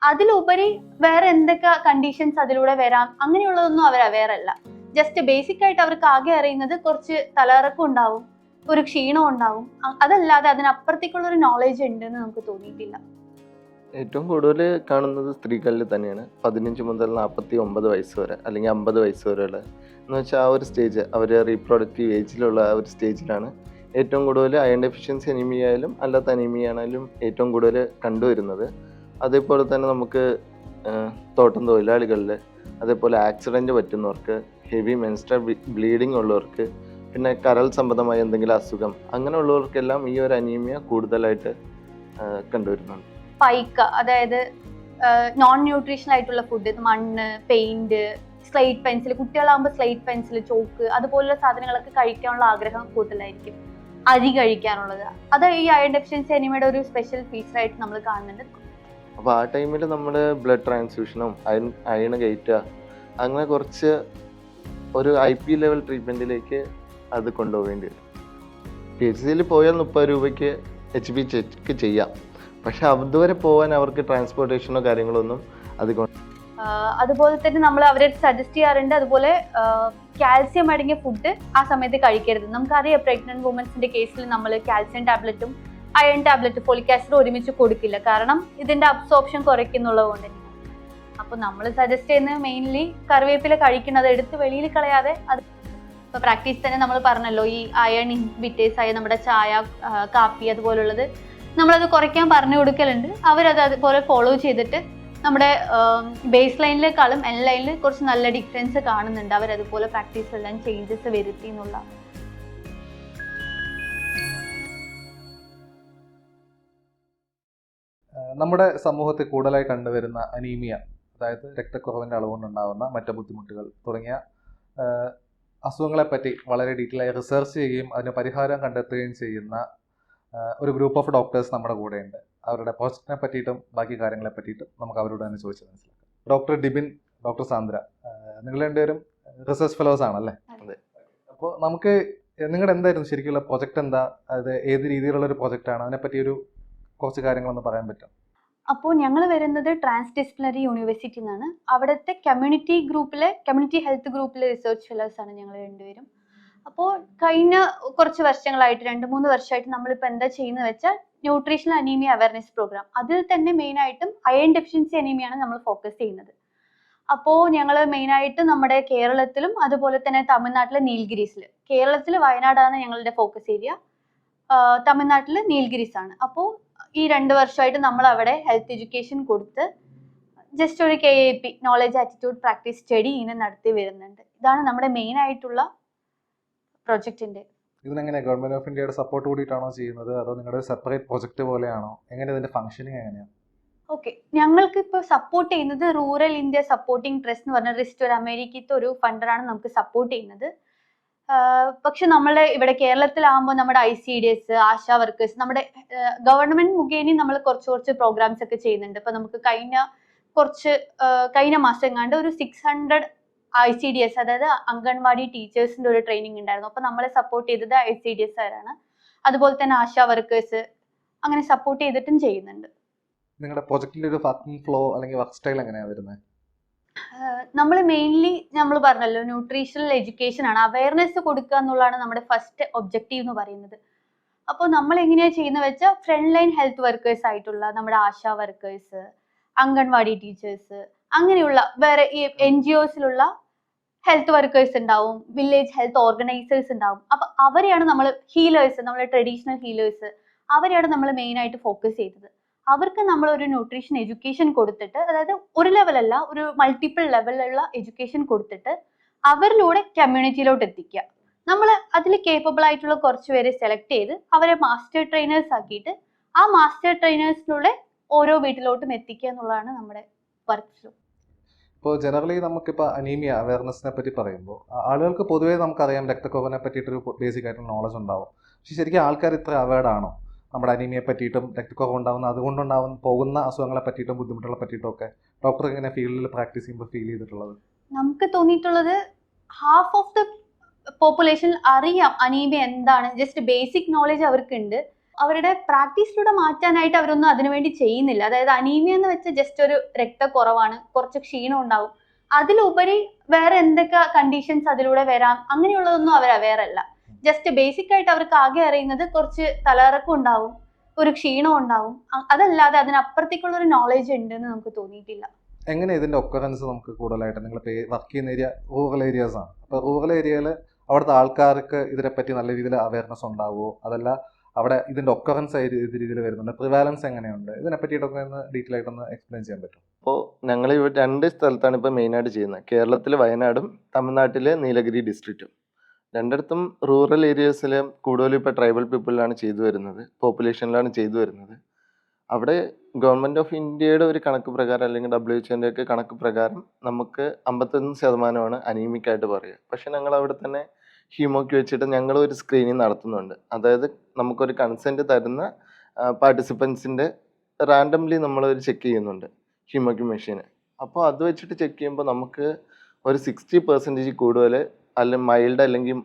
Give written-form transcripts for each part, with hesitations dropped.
അതിലുപരി വേറെ എന്തൊക്കെ കണ്ടീഷൻസ് അതിലൂടെ വരാം അങ്ങനെയുള്ളതൊന്നും അവർ അവെയർ അല്ല. ജസ്റ്റ് ബേസിക് ആയിട്ട് അവർക്ക് ആകെ അറിയുന്നത് കുറച്ച് തലകറക്കം ഉണ്ടാവും, ഒരു ക്ഷീണം ഉണ്ടാവും, അതല്ലാതെ അതിനപ്പുറത്തേക്കുള്ള ഒരു നോളജ് ഉണ്ടെന്ന് നമുക്ക് തോന്നിയിട്ടില്ല. ഏറ്റവും കൂടുതൽ കാണുന്നത് സ്ത്രീകളിൽ തന്നെയാണ്. 15 മുതൽ 49 വയസ്സ് വരെ അല്ലെങ്കിൽ 50 വയസ്സ് വരെയുള്ള എന്ന് വെച്ചാൽ ആ ഒരു സ്റ്റേജ്, അവർ റീപ്രൊഡക്റ്റീവ് ഏജിലുള്ള ആ ഒരു സ്റ്റേജിലാണ് ഏറ്റവും കൂടുതൽ അയൺ ഡെഫിഷ്യൻസി അനീമിയ ആയാലും അല്ലാത്ത അനീമിയ ആണെങ്കിലും ഏറ്റവും കൂടുതൽ കണ്ടുവരുന്നത്. അതേപോലെ തന്നെ നമുക്ക് തോട്ടം തൊഴിലാളികളിൽ, അതേപോലെ ആക്സിഡൻറ്റ് പറ്റുന്നവർക്ക്, ഹെവി മെൻസ്ട്രൽ ബ്ലീഡിങ് ഉള്ളവർക്ക്, പിന്നെ കരൾ സംബന്ധമായ എന്തെങ്കിലും അസുഖം അങ്ങനെയുള്ളവർക്കെല്ലാം ഈ ഒരു അനീമിയ കൂടുതലായിട്ട് കണ്ടുവരുന്നുണ്ട്. പൈക്ക, അതായത് നോൺ ന്യൂട്രീഷണൽ ആയിട്ടുള്ള ഫുഡ്, മണ്ണ്, പെയിന്റ്, സ്ലേറ്റ് പെൻസിൽ, കുട്ടികളാകുമ്പോൾ സ്ലേറ്റ് പെൻസിൽ, ചോക്ക് അതുപോലുള്ള സാധനങ്ങളൊക്കെ കഴിക്കാനുള്ള ആഗ്രഹം കൂടുതലായിരിക്കും. അരി കഴിക്കാനുള്ളത്, അത് ഈ അയൺ ഡെഫിഷ്യൻസി അനീമിയയുടെ ഒരു സ്പെഷ്യൽ ഫീച്ചറായിട്ട് നമ്മൾ കാണുന്നുണ്ട്. അപ്പോൾ ആ ടൈമിൽ നമ്മൾ ബ്ലഡ് ട്രാൻസ്ഫ്യൂഷനും അയൺ കയറ്റുക അങ്ങനെ കുറച്ച് ഒരു IP ലെവൽ ട്രീറ്റ്മെൻറ്റിലേക്ക് അത് കൊണ്ടുപോകേണ്ടി വരും. PHCയിൽ പോയാൽ 30 രൂപയ്ക്ക് HB ചെക്ക് ചെയ്യാം. പക്ഷെ അതുവരെ പോകാൻ അവർക്ക് ട്രാൻസ്പോർട്ടേഷനോ കാര്യങ്ങളോ ഒന്നും അതുപോലെ തന്നെ നമ്മൾ അവരെ സജസ്റ്റ് ചെയ്യാറുണ്ട്. അതുപോലെ കാൽസ്യം അടങ്ങിയ ഫുഡ് ആ സമയത്ത് കഴിക്കരുത്. നമുക്കറിയാം പ്രഗ്നന്റ് വുമൻസിന്റെ കേസിൽ നമ്മൾ കാൽസ്യം ടാബ്ലറ്റും അയൺ ടാബ്ലറ്റ്, ഫോളിക് ആസിഡ് ഒരുമിച്ച് കൊടുക്കില്ല, കാരണം ഇതിന്റെ അബ്സോർപ്ഷൻ കുറയ്ക്കുന്നുള്ളത് കൊണ്ട് തന്നെ. അപ്പൊ നമ്മൾ സജസ്റ്റ് ചെയ്യുന്നത് മെയിൻലി കറിവേപ്പില കഴിക്കുന്നത്, എടുത്ത് വെളിയിൽ കളയാതെ. അത് ഇപ്പൊ പ്രാക്ടീസ് തന്നെ നമ്മൾ പറഞ്ഞല്ലോ, ഈ അയൺ ഇൻഹിബിറ്റേഴ്സ് ആയ നമ്മുടെ ചായ, കാപ്പി അതുപോലുള്ളത് നമ്മളത് കുറയ്ക്കാൻ പറഞ്ഞു കൊടുക്കലുണ്ട്. അവരത് അതുപോലെ ഫോളോ ചെയ്തിട്ട് നമ്മുടെ ബേസ് ലൈനിലേക്കാളും എൻ ലൈനിൽ കുറച്ച് നല്ല ഡിഫറൻസ് കാണുന്നുണ്ട്. അവരതുപോലെ പ്രാക്ടീസിലെല്ലാം ചേഞ്ചസ് വരുത്തി എന്നുള്ള. നമ്മുടെ സമൂഹത്തിൽ കൂടുതലായി കണ്ടുവരുന്ന അനീമിയ, അതായത് രക്തക്കുറവിൻ്റെ അളവുകൊണ്ടുണ്ടാകുന്ന മറ്റു ബുദ്ധിമുട്ടുകൾ തുടങ്ങിയ അസുഖങ്ങളെപ്പറ്റി വളരെ ഡീറ്റെയിൽ ആയി റിസർച്ച് ചെയ്യുകയും അതിന് പരിഹാരം കണ്ടെത്തുകയും ചെയ്യുന്ന ഒരു ഗ്രൂപ്പ് ഓഫ് ഡോക്ടേഴ്സ് നമ്മുടെ കൂടെയുണ്ട്. അവരുടെ പ്രോജക്റ്റിനെ പറ്റിയിട്ടും ബാക്കി കാര്യങ്ങളെ പറ്റിയിട്ടും നമുക്ക് അവരോട് തന്നെ ചോദിച്ച് മനസ്സിലാക്കാം. ഡോക്ടർ ഡിബിൻ, ഡോക്ടർ സാന്ദ്ര, നിങ്ങൾ രണ്ടുപേരും റിസർച്ച് ഫെലോസ് ആണല്ലേ? അപ്പോൾ നമുക്ക് നിങ്ങളുടെ എന്തായിരുന്നു ശരിക്കുള്ള പ്രോജക്റ്റ് എന്താ, അത് ഏത് രീതിയിലുള്ള ഒരു പ്രോജക്റ്റാണ്, അതിനെപ്പറ്റി ഒരു കുറച്ച് കാര്യങ്ങളൊന്ന് പറയാൻ പറ്റും? അപ്പോൾ ഞങ്ങൾ വരുന്നത് ട്രാൻസ് ഡിസിപ്ലിനറി യൂണിവേഴ്സിറ്റി എന്നാണ്. അവിടുത്തെ കമ്മ്യൂണിറ്റി ഹെൽത്ത് ഗ്രൂപ്പിലെ റിസർച്ച് ഫെലോസ് ആണ് ഞങ്ങൾ രണ്ടുപേരും. അപ്പോൾ കഴിഞ്ഞ കുറച്ച് വർഷങ്ങളായിട്ട്, 2-3 വർഷമായിട്ട് നമ്മളിപ്പോൾ എന്താ ചെയ്യുന്നത് വെച്ചാൽ ന്യൂട്രീഷണൽ അനീമിയ അവയർനെസ് പ്രോഗ്രാം, അതിൽ തന്നെ മെയിനായിട്ടും അയൺ ഡെഫിഷ്യൻസി അനീമിയാണ് നമ്മൾ ഫോക്കസ് ചെയ്യുന്നത്. അപ്പോൾ ഞങ്ങൾ മെയിനായിട്ട് നമ്മുടെ കേരളത്തിലും അതുപോലെ തന്നെ തമിഴ്നാട്ടിലെ നീൽഗിരീസിൽ, കേരളത്തിൽ വയനാടാണ് ഞങ്ങളുടെ ഫോക്കസ് ഏരിയ, തമിഴ്നാട്ടിൽ നീൽഗിരീസ് ആണ്. അപ്പോൾ ഈ 2 വർഷമായിട്ട് നമ്മൾ അവിടെ ഹെൽത്ത് എഡ്യൂക്കേഷൻ കൊടുത്ത് ജസ്റ്റ് ഒരു KAP, knowledge attitude practice study ഇങ്ങനെ നടത്തി വരുന്നുണ്ട്. ഇതാണ് നമ്മുടെ മെയിൻ ആയിട്ടുള്ള പ്രൊജക്റ്റിന്റെ. ഇതിനെങ്ങനെ ഗവൺമെന്റ് ഓഫ് ഇന്ത്യയുടെ സപ്പോർട്ട് കൂടിയിട്ടാണോ ചെയ്യുന്നത്, അതോ നിങ്ങളുടെ സെപ്പറേറ്റ് പ്രൊജക്ട് പോലെയാണോ, എങ്ങനെ ഇതിന്റെ ഫംഗ്ഷനിങ് എങ്ങനെയാണ്? ഓക്കെ, ഞങ്ങൾക്ക് ഇപ്പോൾ സപ്പോർട്ട് ചെയ്യുന്നത് റൂറൽ ഇന്ത്യ സപ്പോർട്ടിംഗ് ട്രസ്റ്റ് എന്ന് പറഞ്ഞ ഒരു അമേരിക്കത്തെ ഒരു ഫണ്ടറാണ് നമുക്ക് സപ്പോർട്ട് ചെയ്യുന്നത്. പക്ഷെ നമ്മളെ ഇവിടെ കേരളത്തിലാകുമ്പോൾ നമ്മുടെ ICDS, ആശാ വർക്കേഴ്സ്, നമ്മുടെ ഗവൺമെന്റ് മുഖേന നമ്മൾ കുറച്ച് പ്രോഗ്രാംസ് ഒക്കെ ചെയ്യുന്നുണ്ട്. ഇപ്പൊ നമുക്ക് കഴിഞ്ഞ മാസം എങ്ങാണ്ട് ഒരു 600 ICDS, അതായത് അംഗൻവാടി ടീച്ചേഴ്സിന്റെ ഒരു ട്രെയിനിങ് ഉണ്ടായിരുന്നു. അപ്പൊ നമ്മളെ സപ്പോർട്ട് ചെയ്തത് ICDS ആരാണ്. അതുപോലെ തന്നെ ആശാ വർക്കേഴ്സ് അങ്ങനെ സപ്പോർട്ട് ചെയ്തിട്ടും ചെയ്യുന്നുണ്ട്. നിങ്ങളുടെ പ്രൊജക്റ്റിന്റെ ഒരു വർക്കിംഗ് ഫ്ലോ അല്ലെങ്കിൽ വർക്ക് സ്റ്റൈൽ എങ്ങനെയാണ് വരുന്നത്? നമ്മൾ മെയിൻലി നമ്മൾ പറഞ്ഞല്ലോ ന്യൂട്രീഷണൽ എഡ്യൂക്കേഷൻ ആണ്, അവയർനെസ് കൊടുക്കുക എന്നുള്ളതാണ് നമ്മുടെ ഫസ്റ്റ് ഒബ്ജക്റ്റീവ് എന്ന് പറയുന്നത്. അപ്പോൾ നമ്മൾ എങ്ങനെയാണ് ചെയ്യുന്നത് വെച്ചാൽ ഫ്രണ്ട് ലൈൻ ഹെൽത്ത് വർക്കേഴ്സ് ആയിട്ടുള്ള നമ്മുടെ ആശാ വർക്കേഴ്സ്, അംഗൻവാടി ടീച്ചേഴ്സ്, അങ്ങനെയുള്ള വേറെ ഈ NGOസിലുള്ള ഹെൽത്ത് വർക്കേഴ്സ് ഉണ്ടാവും, വില്ലേജ് ഹെൽത്ത് ഓർഗനൈസേഴ്സ് ഉണ്ടാവും. അപ്പൊ അവരെയാണ് നമ്മൾ ഹീലേഴ്സ്, നമ്മുടെ ട്രഡീഷണൽ ഹീലേഴ്സ്, അവരെയാണ് നമ്മൾ മെയിൻ ആയിട്ട് ഫോക്കസ് ചെയ്തത്. അവർക്ക് നമ്മൾ ഒരു ന്യൂട്രീഷൻ എഡ്യൂക്കേഷൻ കൊടുത്തിട്ട്, അതായത് ഒരു ലെവലല്ല, ഒരു മൾട്ടിപ്പിൾ ലെവലിലുള്ള എഡ്യൂക്കേഷൻ കൊടുത്തിട്ട് അവരിലൂടെ കമ്മ്യൂണിറ്റിയിലോട്ട് എത്തിക്കുക. നമ്മൾ അതിൽ കേപ്പബിൾ ആയിട്ടുള്ള കുറച്ച് പേരെ സെലക്ട് ചെയ്ത് അവരെ മാസ്റ്റർ ട്രെയിനേഴ്സ് ആക്കിയിട്ട് ആ മാസ്റ്റർ ട്രെയിനേഴ്സിലൂടെ ഓരോ വീട്ടിലോട്ടും എത്തിക്കുക എന്നുള്ളതാണ് നമ്മുടെ വർക്ക് ഫ്ലോ. ഇപ്പോൾ ജനറലി നമുക്കിപ്പോൾ അനീമിയ അവയർനെസ്സിനെ പറ്റി പറയുമ്പോൾ ആളുകൾക്ക് പൊതുവേ നമുക്കറിയാം രക്തക്കുറവിനെ പറ്റിയിട്ടൊരു ബേസിക് ആയിട്ടുള്ള നോളജ് ഉണ്ടാവും. പക്ഷേ ശരിക്കും ആൾക്കാർ ഇത്ര അവയർഡ് ആണോ നമ്മുടെ അനീമിയെ പറ്റിയിട്ടും രക്തക്കുറവ് ഉണ്ടാകുന്ന പോകുന്ന അസുഖങ്ങളെ പറ്റിയിട്ടും ബുദ്ധിമുട്ടുകളെ പറ്റിയിട്ടും ഒക്കെ ഡോക്ടർ ഇങ്ങനെ ഫീൽഡിൽ പ്രാക്ടീസ് ചെയ്യുമ്പോൾ ഫീൽ ചെയ്തിട്ടുള്ളത്? നമുക്ക് തോന്നിയിട്ടുള്ളത് ഹാഫ് ഓഫ് ദ പോപ്പുലേഷൻ അറിയാം അനീമിയ എന്താണ്, ജസ്റ്റ് ബേസിക് നോളജ് അവർക്കുണ്ട്. അവരുടെ പ്രാക്ടീസിലൂടെ മാറ്റാനായിട്ട് അവരൊന്നും അതിനുവേണ്ടി ചെയ്യുന്നില്ല. അതായത് അനീമിയ എന്ന് വെച്ചാൽ ജസ്റ്റ് ഒരു രക്തക്കുറവാണ്, കുറച്ച് ക്ഷീണം ഉണ്ടാവും, അതിലുപരി വേറെ എന്തൊക്കെ കണ്ടീഷൻസ് അതിലൂടെ വരാം അങ്ങനെയുള്ളതൊന്നും അവർ അവെയർ അല്ല. ജസ്റ്റ് ബേസിക് ആയിട്ട് അവർക്ക് ആകെ അറിയുന്നത് കുറച്ച് തലകറക്കം ഉണ്ടാവും, ഒരു ക്ഷീണം ഉണ്ടാവും, അതല്ലാതെ അതിനപ്പുറത്തേക്കുള്ള ഒരു നോളേജ് ഉണ്ട് എന്ന് നമുക്ക് തോന്നിയിട്ടില്ല. എങ്ങനെ ഇതിന്റെ ഒക്കറൻസ് നമുക്ക് കൂടുതലായിട്ട് നിങ്ങൾ വർക്ക് ചെയ്യുന്ന ഏരിയ റൂറൽ ഏരിയാസ് ആണ്. അപ്പോൾ റൂറൽ ഏരിയയിൽ അവിടുത്തെ ആൾക്കാർക്ക് ഇതിനെപ്പറ്റി നല്ല രീതിയിൽ അവയർനെസ് ഉണ്ടാവുമോ, അതല്ല അവിടെ ഇതിന്റെ ഒക്കറൻസ് ഏത് രീതിയിൽ വരുന്നുണ്ട്, പ്രിവാലൻസ് എങ്ങനെയുണ്ട്, ഇതിനെ പറ്റിയിട്ടൊക്കെ ഒന്ന് ഡീറ്റെയിൽ ആയിട്ടൊന്ന് എക്സ്പ്ലെയിൻ ചെയ്യാൻ പറ്റും? അപ്പോൾ ഞങ്ങൾ ഇവിടെ 2 സ്ഥലത്താണ് ഇപ്പോൾ മെയിനായിട്ട് ചെയ്യുന്നത്. കേരളത്തിൽ വയനാടും തമിഴ്നാട്ടിൽ നീലഗിരി ഡിസ്ട്രിക്റ്റും. രണ്ടിടത്തും റൂറൽ ഏരിയസിൽ കൂടുതലും ഇപ്പോൾ ട്രൈബൽ പീപ്പിളിലാണ് ചെയ്തു വരുന്നത്, പോപ്പുലേഷനിലാണ് ചെയ്തു വരുന്നത്. അവിടെ ഗവൺമെൻറ് ഓഫ് ഇന്ത്യയുടെ ഒരു കണക്ക് പ്രകാരം അല്ലെങ്കിൽ WHO ഒക്കെ കണക്ക് പ്രകാരം നമുക്ക് 51% അനീമിക്കായിട്ട് പറയുക. പക്ഷെ ഞങ്ങൾ അവിടെ തന്നെ ഹീമോക്ക് വെച്ചിട്ട് ഞങ്ങൾ ഒരു സ്ക്രീനിങ് നടത്തുന്നുണ്ട്. അതായത് നമുക്കൊരു കൺസെൻറ്റ് തരുന്ന പാർട്ടിസിപ്പൻസിൻ്റെ റാൻഡംലി നമ്മളൊരു ചെക്ക് ചെയ്യുന്നുണ്ട് ഹീമോക്ക് മെഷീന്. അപ്പോൾ അത് വെച്ചിട്ട് ചെക്ക് ചെയ്യുമ്പോൾ നമുക്ക് ഒരു 60% കൂടുതൽ അല്ലെങ്കിൽ മൈൽഡ് അല്ലെങ്കിൽ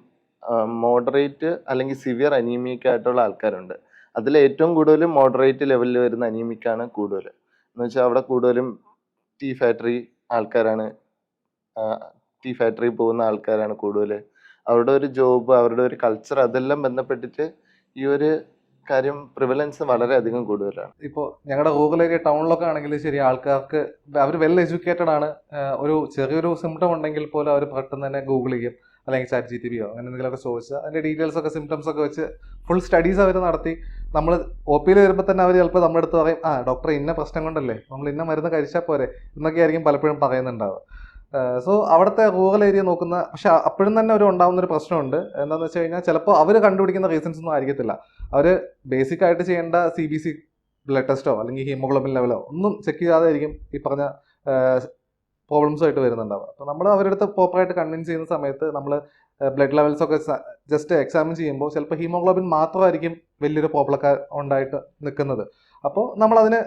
മോഡറേറ്റ് അല്ലെങ്കിൽ സിവിയർ അനീമിക്കായിട്ടുള്ള ആൾക്കാരുണ്ട്. അതിൽ ഏറ്റവും കൂടുതൽ മോഡറേറ്റ് ലെവലിൽ വരുന്ന അനീമിക്കാണ് കൂടുതൽ. എന്ന് വെച്ചാൽ അവിടെ കൂടുതലും ടീ ഫാക്ടറി ആൾക്കാരാണ്, ടീ ഫാക്ടറി പോകുന്ന ആൾക്കാരാണ് കൂടുതൽ. അവരുടെ ഒരു ജോബ്, അവരുടെ ഒരു കൾച്ചർ, അതെല്ലാം ബന്ധപ്പെട്ടിട്ട് ഈ ഒരു കാര്യം പ്രിവലൻസ് വളരെയധികം കൂടുതലാണ്. ഇപ്പോൾ ഞങ്ങളുടെ റൂറൽ ഏരിയ ടൗണിലൊക്കെ ആണെങ്കിൽ ശരി, ആൾക്കാർക്ക് അവർ വെൽ എഡ്യൂക്കേറ്റഡ് ആണ്. ഒരു ചെറിയൊരു സിംറ്റം ഉണ്ടെങ്കിൽ പോലും അവർ പെട്ടെന്ന് തന്നെ ഗൂഗിൾ ചെയ്യും, അല്ലെങ്കിൽ ChatGPT അങ്ങനെ എന്തെങ്കിലുമൊക്കെ ചോദിച്ചാൽ അതിൻ്റെ ഡീറ്റെയിൽസ് ഒക്കെ സിംറ്റംസ് ഒക്കെ വെച്ച് ഫുൾ സ്റ്റഡീസ് അവർ നടത്തി നമ്മൾ OP വരുമ്പോൾ തന്നെ അവർ ചിലപ്പോൾ നമ്മുടെ അടുത്ത് പറയും, ഡോക്ടറെ ഇന്ന പ്രശ്നം കൊണ്ടല്ലേ നമ്മൾ ഇന്ന മരുന്ന് കഴിച്ചാൽ പോരെ എന്നൊക്കെ ആയിരിക്കും പലപ്പോഴും പറയുന്നുണ്ടാവുക. സോ അവിടുത്തെ റൂറൽ ഏരിയ നോക്കുന്ന, പക്ഷെ അപ്പോഴും തന്നെ ഒരു ഉണ്ടാകുന്നൊരു പ്രശ്നമുണ്ട്. എന്താണെന്ന് വെച്ച് കഴിഞ്ഞാൽ ചിലപ്പോൾ അവർ കണ്ടുപിടിക്കുന്ന റീസൺസ് ഒന്നും ആയിരിക്കത്തില്ല. അവർ ബേസിക് ആയിട്ട് ചെയ്യേണ്ട CBC ബ്ലഡ് ടെസ്റ്റോ അല്ലെങ്കിൽ ഹീമോഗ്ലോബിൻ ലെവലോ ഒന്നും ചെക്ക് ചെയ്യാതെ ആയിരിക്കും ഈ പറഞ്ഞ പ്രോബ്ലംസ് ആയിട്ട് വരുന്നുണ്ടാവുക. അപ്പോൾ നമ്മൾ അവരുടെ അടുത്ത് പ്രോപ്പറായിട്ട് കൺവിൻസ് ചെയ്യുന്ന സമയത്ത് നമ്മൾ ബ്ലഡ് ലെവൽസ് ഒക്കെ ജസ്റ്റ് എക്സാമിൻ ചെയ്യുമ്പോൾ ചിലപ്പോൾ ഹീമോഗ്ലോബിൻ മാത്രമായിരിക്കും വലിയൊരു പ്രോബ്ലമൊക്കെ ഉണ്ടായിട്ട് നിൽക്കുന്നത്. അപ്പോൾ നമ്മളതിന്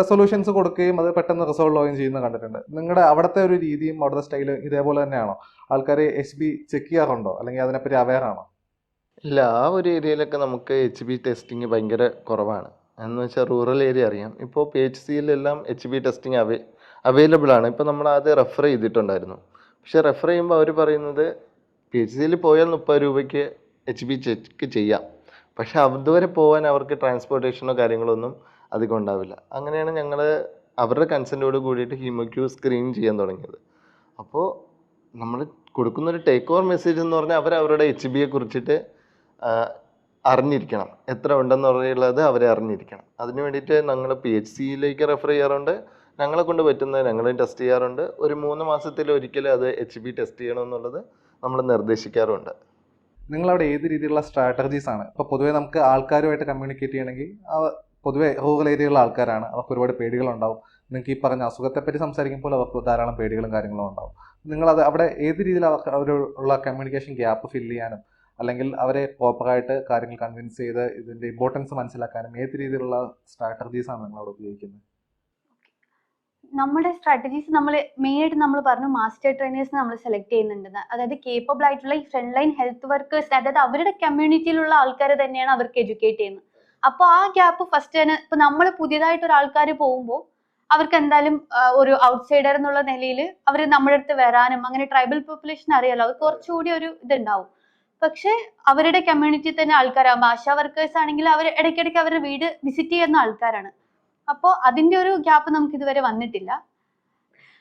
സൊല്യൂഷൻസ് കൊടുക്കുകയും അത് പെട്ടെന്ന് റിസോൾവ് ആവുകയും ചെയ്യുന്നത് കണ്ടിട്ടുണ്ട്. നിങ്ങളുടെ അവിടുത്തെ ഒരു രീതിയും അവിടുത്തെ സ്റ്റൈലും ഇതേപോലെ തന്നെയാണോ? ആൾക്കാർ HB ചെക്ക് ചെയ്യാറുണ്ടോ, അല്ലെങ്കിൽ അതിനെപ്പറ്റി അവെയർ ആണോ? ഇല്ല, ആ ഒരു ഏരിയയിലൊക്കെ നമുക്ക് HB ടെസ്റ്റിങ് ഭയങ്കര കുറവാണ്. എന്ന് വെച്ചാൽ റൂറൽ ഏരിയ അറിയാം. ഇപ്പോൾ PHCയിലെല്ലാം HB ടെസ്റ്റിങ് അവൈലബിൾ ആണ്. ഇപ്പോൾ നമ്മൾ ആദ്യം റെഫർ ചെയ്തിട്ടുണ്ടായിരുന്നു. പക്ഷേ റെഫർ ചെയ്യുമ്പോൾ അവർ പറയുന്നത് PHCയിൽ പോയാൽ 30 രൂപയ്ക്ക് HB ചെക്ക് ചെയ്യാം. പക്ഷെ അതുവരെ പോകാൻ അവർക്ക് ട്രാൻസ്പോർട്ടേഷനോ കാര്യങ്ങളൊന്നും അധികം ഉണ്ടാവില്ല. അങ്ങനെയാണ് ഞങ്ങൾ അവരുടെ കൺസെൻറ്റോട് കൂടിയിട്ട് ഹീമോക്യൂ സ്ക്രീൻ ചെയ്യാൻ തുടങ്ങിയത്. അപ്പോൾ നമ്മൾ കൊടുക്കുന്നൊരു ടേക്ക് ഓവർ മെസ്സേജ് എന്ന് പറഞ്ഞാൽ അവരുടെ HBയെ കുറിച്ചിട്ട് അറിഞ്ഞിരിക്കണം, എത്ര ഉണ്ടെന്നുള്ളത് അവരെ അറിഞ്ഞിരിക്കണം. അതിന് വേണ്ടിയിട്ട് ഞങ്ങൾ PHCയിലേക്ക് റെഫർ ചെയ്യാറുണ്ട്. ഞങ്ങളെ കൊണ്ട് പറ്റുന്നത് ഞങ്ങൾ ടെസ്റ്റ് ചെയ്യാറുണ്ട്. ഒരു 3 മാസത്തിലൊരിക്കൽ അത് HB ടെസ്റ്റ് ചെയ്യണമെന്നുള്ളത് നമ്മൾ നിർദ്ദേശിക്കാറുണ്ട്. നിങ്ങളവിടെ ഏത് രീതിയിലുള്ള സ്ട്രാറ്റജീസ് ആണ്? ഇപ്പോൾ പൊതുവേ നമുക്ക് ആൾക്കാരുമായിട്ട് കമ്മ്യൂണിക്കേറ്റ് ചെയ്യണമെങ്കിൽ പൊതുവേ റൂറൽ ഏരിയയിലുള്ള ആൾക്കാരാണ്, അവർക്ക് ഒരുപാട് പേടികളുണ്ടാവും. നിങ്ങൾക്ക് ഈ പറഞ്ഞ അസുഖത്തെപ്പറ്റി സംസാരിക്കുമ്പോൾ അവർക്ക് ധാരാളം പേടികളും കാര്യങ്ങളും ഉണ്ടാവും. നിങ്ങളത് അവിടെ ഏത് രീതിയിൽ അവരുള്ള കമ്മ്യൂണിക്കേഷൻ ഗ്യാപ്പ് ഫില്ല് ചെയ്യാനും അല്ലെങ്കിൽ അവരെ പ്രോപ്പറായിട്ട് കാര്യങ്ങൾ കൺവിൻസ് ചെയ്ത് ഇതിൻ്റെ ഇമ്പോർട്ടൻസ് മനസ്സിലാക്കാനും ഏത് രീതിയിലുള്ള സ്ട്രാറ്റജീസാണ് നിങ്ങളവിടെ ഉപയോഗിക്കുന്നത്? നമ്മുടെ സ്ട്രാറ്റജീസ് നമ്മൾ മെയിനായിട്ട് നമ്മൾ പറഞ്ഞു മാസ്റ്റർ ട്രെയിനേഴ്സിനെ നമ്മൾ സെലക്ട് ചെയ്യുന്നുണ്ടെന്ന്. അതായത് കേപ്പബിൾ ആയിട്ടുള്ള ഈ ഫ്രണ്ട് ലൈൻ ഹെൽത്ത് വർക്കേഴ്സ്, അതായത് അവരുടെ കമ്മ്യൂണിറ്റിയിലുള്ള ആൾക്കാർ തന്നെയാണ് അവർക്ക് എഡ്യൂക്കേറ്റ് ചെയ്യുന്നത്. അപ്പോൾ ആ ഗ്യാപ്പ് ഫസ്റ്റ് തന്നെ ഇപ്പൊ നമ്മൾ പുതിയതായിട്ട് ഒരാൾക്കാർ പോകുമ്പോൾ അവർക്ക് എന്തായാലും ഒരു ഔട്ട്സൈഡർ എന്നുള്ള നിലയിൽ അവർ നമ്മുടെ അടുത്ത് വരാനും, അങ്ങനെ ട്രൈബൽ പോപ്പുലേഷൻ അറിയാലോ, അവർക്ക് കുറച്ചുകൂടി ഒരു ഇതുണ്ടാവും. പക്ഷെ അവരുടെ കമ്മ്യൂണിറ്റി തന്നെ ആൾക്കാരാകുമ്പോൾ ആശാ വർക്കേഴ്സ് ആണെങ്കിൽ അവർ ഇടയ്ക്കിടയ്ക്ക് അവരുടെ വീട് വിസിറ്റ് ചെയ്യുന്ന ആൾക്കാരാണ്. അപ്പോൾ അതിന്റെ ഒരു ഗ്യാപ്പ് നമുക്ക് ഇതുവരെ വന്നിട്ടില്ല.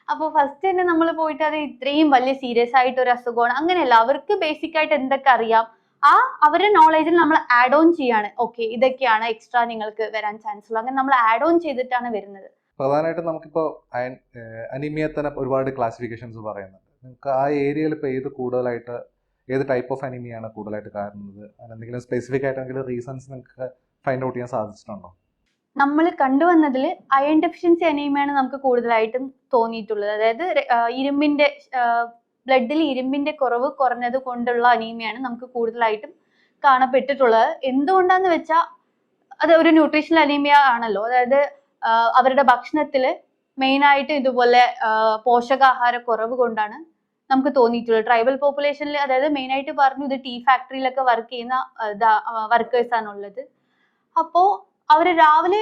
അപ്പോൾ ഫസ്റ്റ് തന്നെ നമ്മൾ പോയിട്ട് അത് ഇത്രയും വലിയ സീരിയസ് ആയിട്ട് ഒരു അസുഖമാണ് അങ്ങനെയല്ല, അവർക്ക് ബേസിക് ആയിട്ട് എന്തൊക്കെ അറിയാം അവരുടെ നോളേജിൽ നമ്മൾ ആഡ് ഓൺ ചെയ്യാണ്. ഓക്കെ, ഇതൊക്കെയാണ് എക്സ്ട്രാ നിങ്ങൾക്ക് വരാൻ ചാൻസ് ഉള്ളത്, അങ്ങനെ നമ്മൾ ആഡ് ഓൺ ചെയ്തിട്ടാണ് വരുന്നത്. പ്രധാനമായിട്ടും നമുക്കിപ്പോൾ അനീമിയ തന്നെ ഒരുപാട് ക്ലാസിഫിക്കേഷൻസ് പറയുന്നുണ്ട്. നിങ്ങൾക്ക് ആ ഏരിയയിൽ ഇപ്പോൾ ഏത് ടൈപ്പ് ഓഫ് അനീമിയാണ് കൂടുതലായിട്ട് കാണുന്നത്? എന്തെങ്കിലും സ്പെസിഫിക് ആയിട്ട് എന്തെങ്കിലും റീസൺസ് നിങ്ങൾക്ക് ഫൈൻഡ് ഔട്ട് ചെയ്യാൻ സാധിച്ചിട്ടുണ്ടോ? നമ്മൾ കണ്ടുവന്നതിൽ അയൺ ഡെഫിഷ്യൻസി അനീമിയാണ് നമുക്ക് കൂടുതലായിട്ടും തോന്നിയിട്ടുള്ളത്. അതായത് ഇരുമ്പിന്റെ ബ്ലഡിൽ ഇരുമ്പിന്റെ കുറഞ്ഞത് കൊണ്ടുള്ള അനീമിയാണ് നമുക്ക് കൂടുതലായിട്ടും കാണപ്പെട്ടിട്ടുള്ളത്. എന്തുകൊണ്ടാന്ന് വെച്ചാൽ അത് ഒരു ന്യൂട്രീഷണൽ അനീമിയ ആണല്ലോ. അതായത് അവരുടെ ഭക്ഷണത്തിൽ മെയിനായിട്ട് ഇതുപോലെ പോഷകാഹാര കുറവ് കൊണ്ടാണ് നമുക്ക് തോന്നിയിട്ടുള്ളത്. ട്രൈബൽ പോപ്പുലേഷനിൽ, അതായത് മെയിനായിട്ട് പറഞ്ഞു ഇത് ടീ ഫാക്ടറിയിലൊക്കെ വർക്ക് ചെയ്യുന്ന വർക്കേഴ്സ് ആണുള്ളത്. അപ്പോൾ അവർ രാവിലെ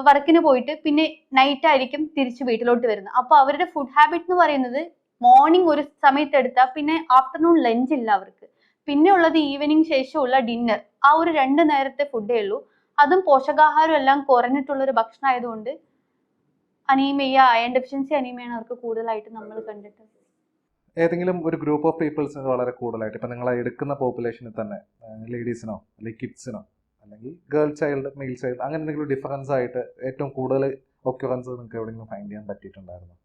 വർക്കിന് പോയിട്ട് പിന്നെ നൈറ്റ് ആയിരിക്കും തിരിച്ച് വീട്ടിലോട്ട് വരുന്നത്. അപ്പോൾ അവരുടെ ഫുഡ് ഹാബിറ്റ് എന്ന് പറയുന്നത് മോർണിംഗ് ഒരു സമയത്ത് എടുത്താൽ പിന്നെ ആഫ്റ്റർനൂൺ ലഞ്ച് ഇല്ല അവർക്ക്. പിന്നെ ഉള്ളത് ഈവനിങ് ശേഷമുള്ള ഡിന്നർ. ആ ഒരു 2 നേരത്തെ ഫുഡേ ഉള്ളൂ. അതും പോഷകാഹാരം എല്ലാം കുറഞ്ഞിട്ടുള്ള ഒരു ഭക്ഷണം ആയതുകൊണ്ട് അനീമിയ, അയൺ ഡെഫിഷ്യൻസി അനീമിയാണ് അവർക്ക് കൂടുതലായിട്ട് നമ്മൾ കണ്ടിട്ട്. ഏതെങ്കിലും ഒരു ഗ്രൂപ്പ് ഓഫ് പീപ്പിൾസിന് വളരെ കൂടുതലായിട്ട് ഇപ്പം നിങ്ങൾ എടുക്കുന്ന പോപ്പുലേഷനിൽ തന്നെ ലേഡീസിനോ അല്ലെങ്കിൽ കിഡ്സിനോ അല്ലെങ്കിൽ ഗേൾ ചൈൽഡ്, മെയിൽ ചൈൽഡ്, അങ്ങനെ എന്തെങ്കിലും ഡിഫറൻസ് ആയിട്ട് ഏറ്റവും കൂടുതൽ ഒക്യുറൻസ് നിങ്ങൾക്ക് എവിടെയെങ്കിലും ഫൈൻഡ് ചെയ്യാൻ പറ്റിയിട്ടുണ്ടായിരുന്നു?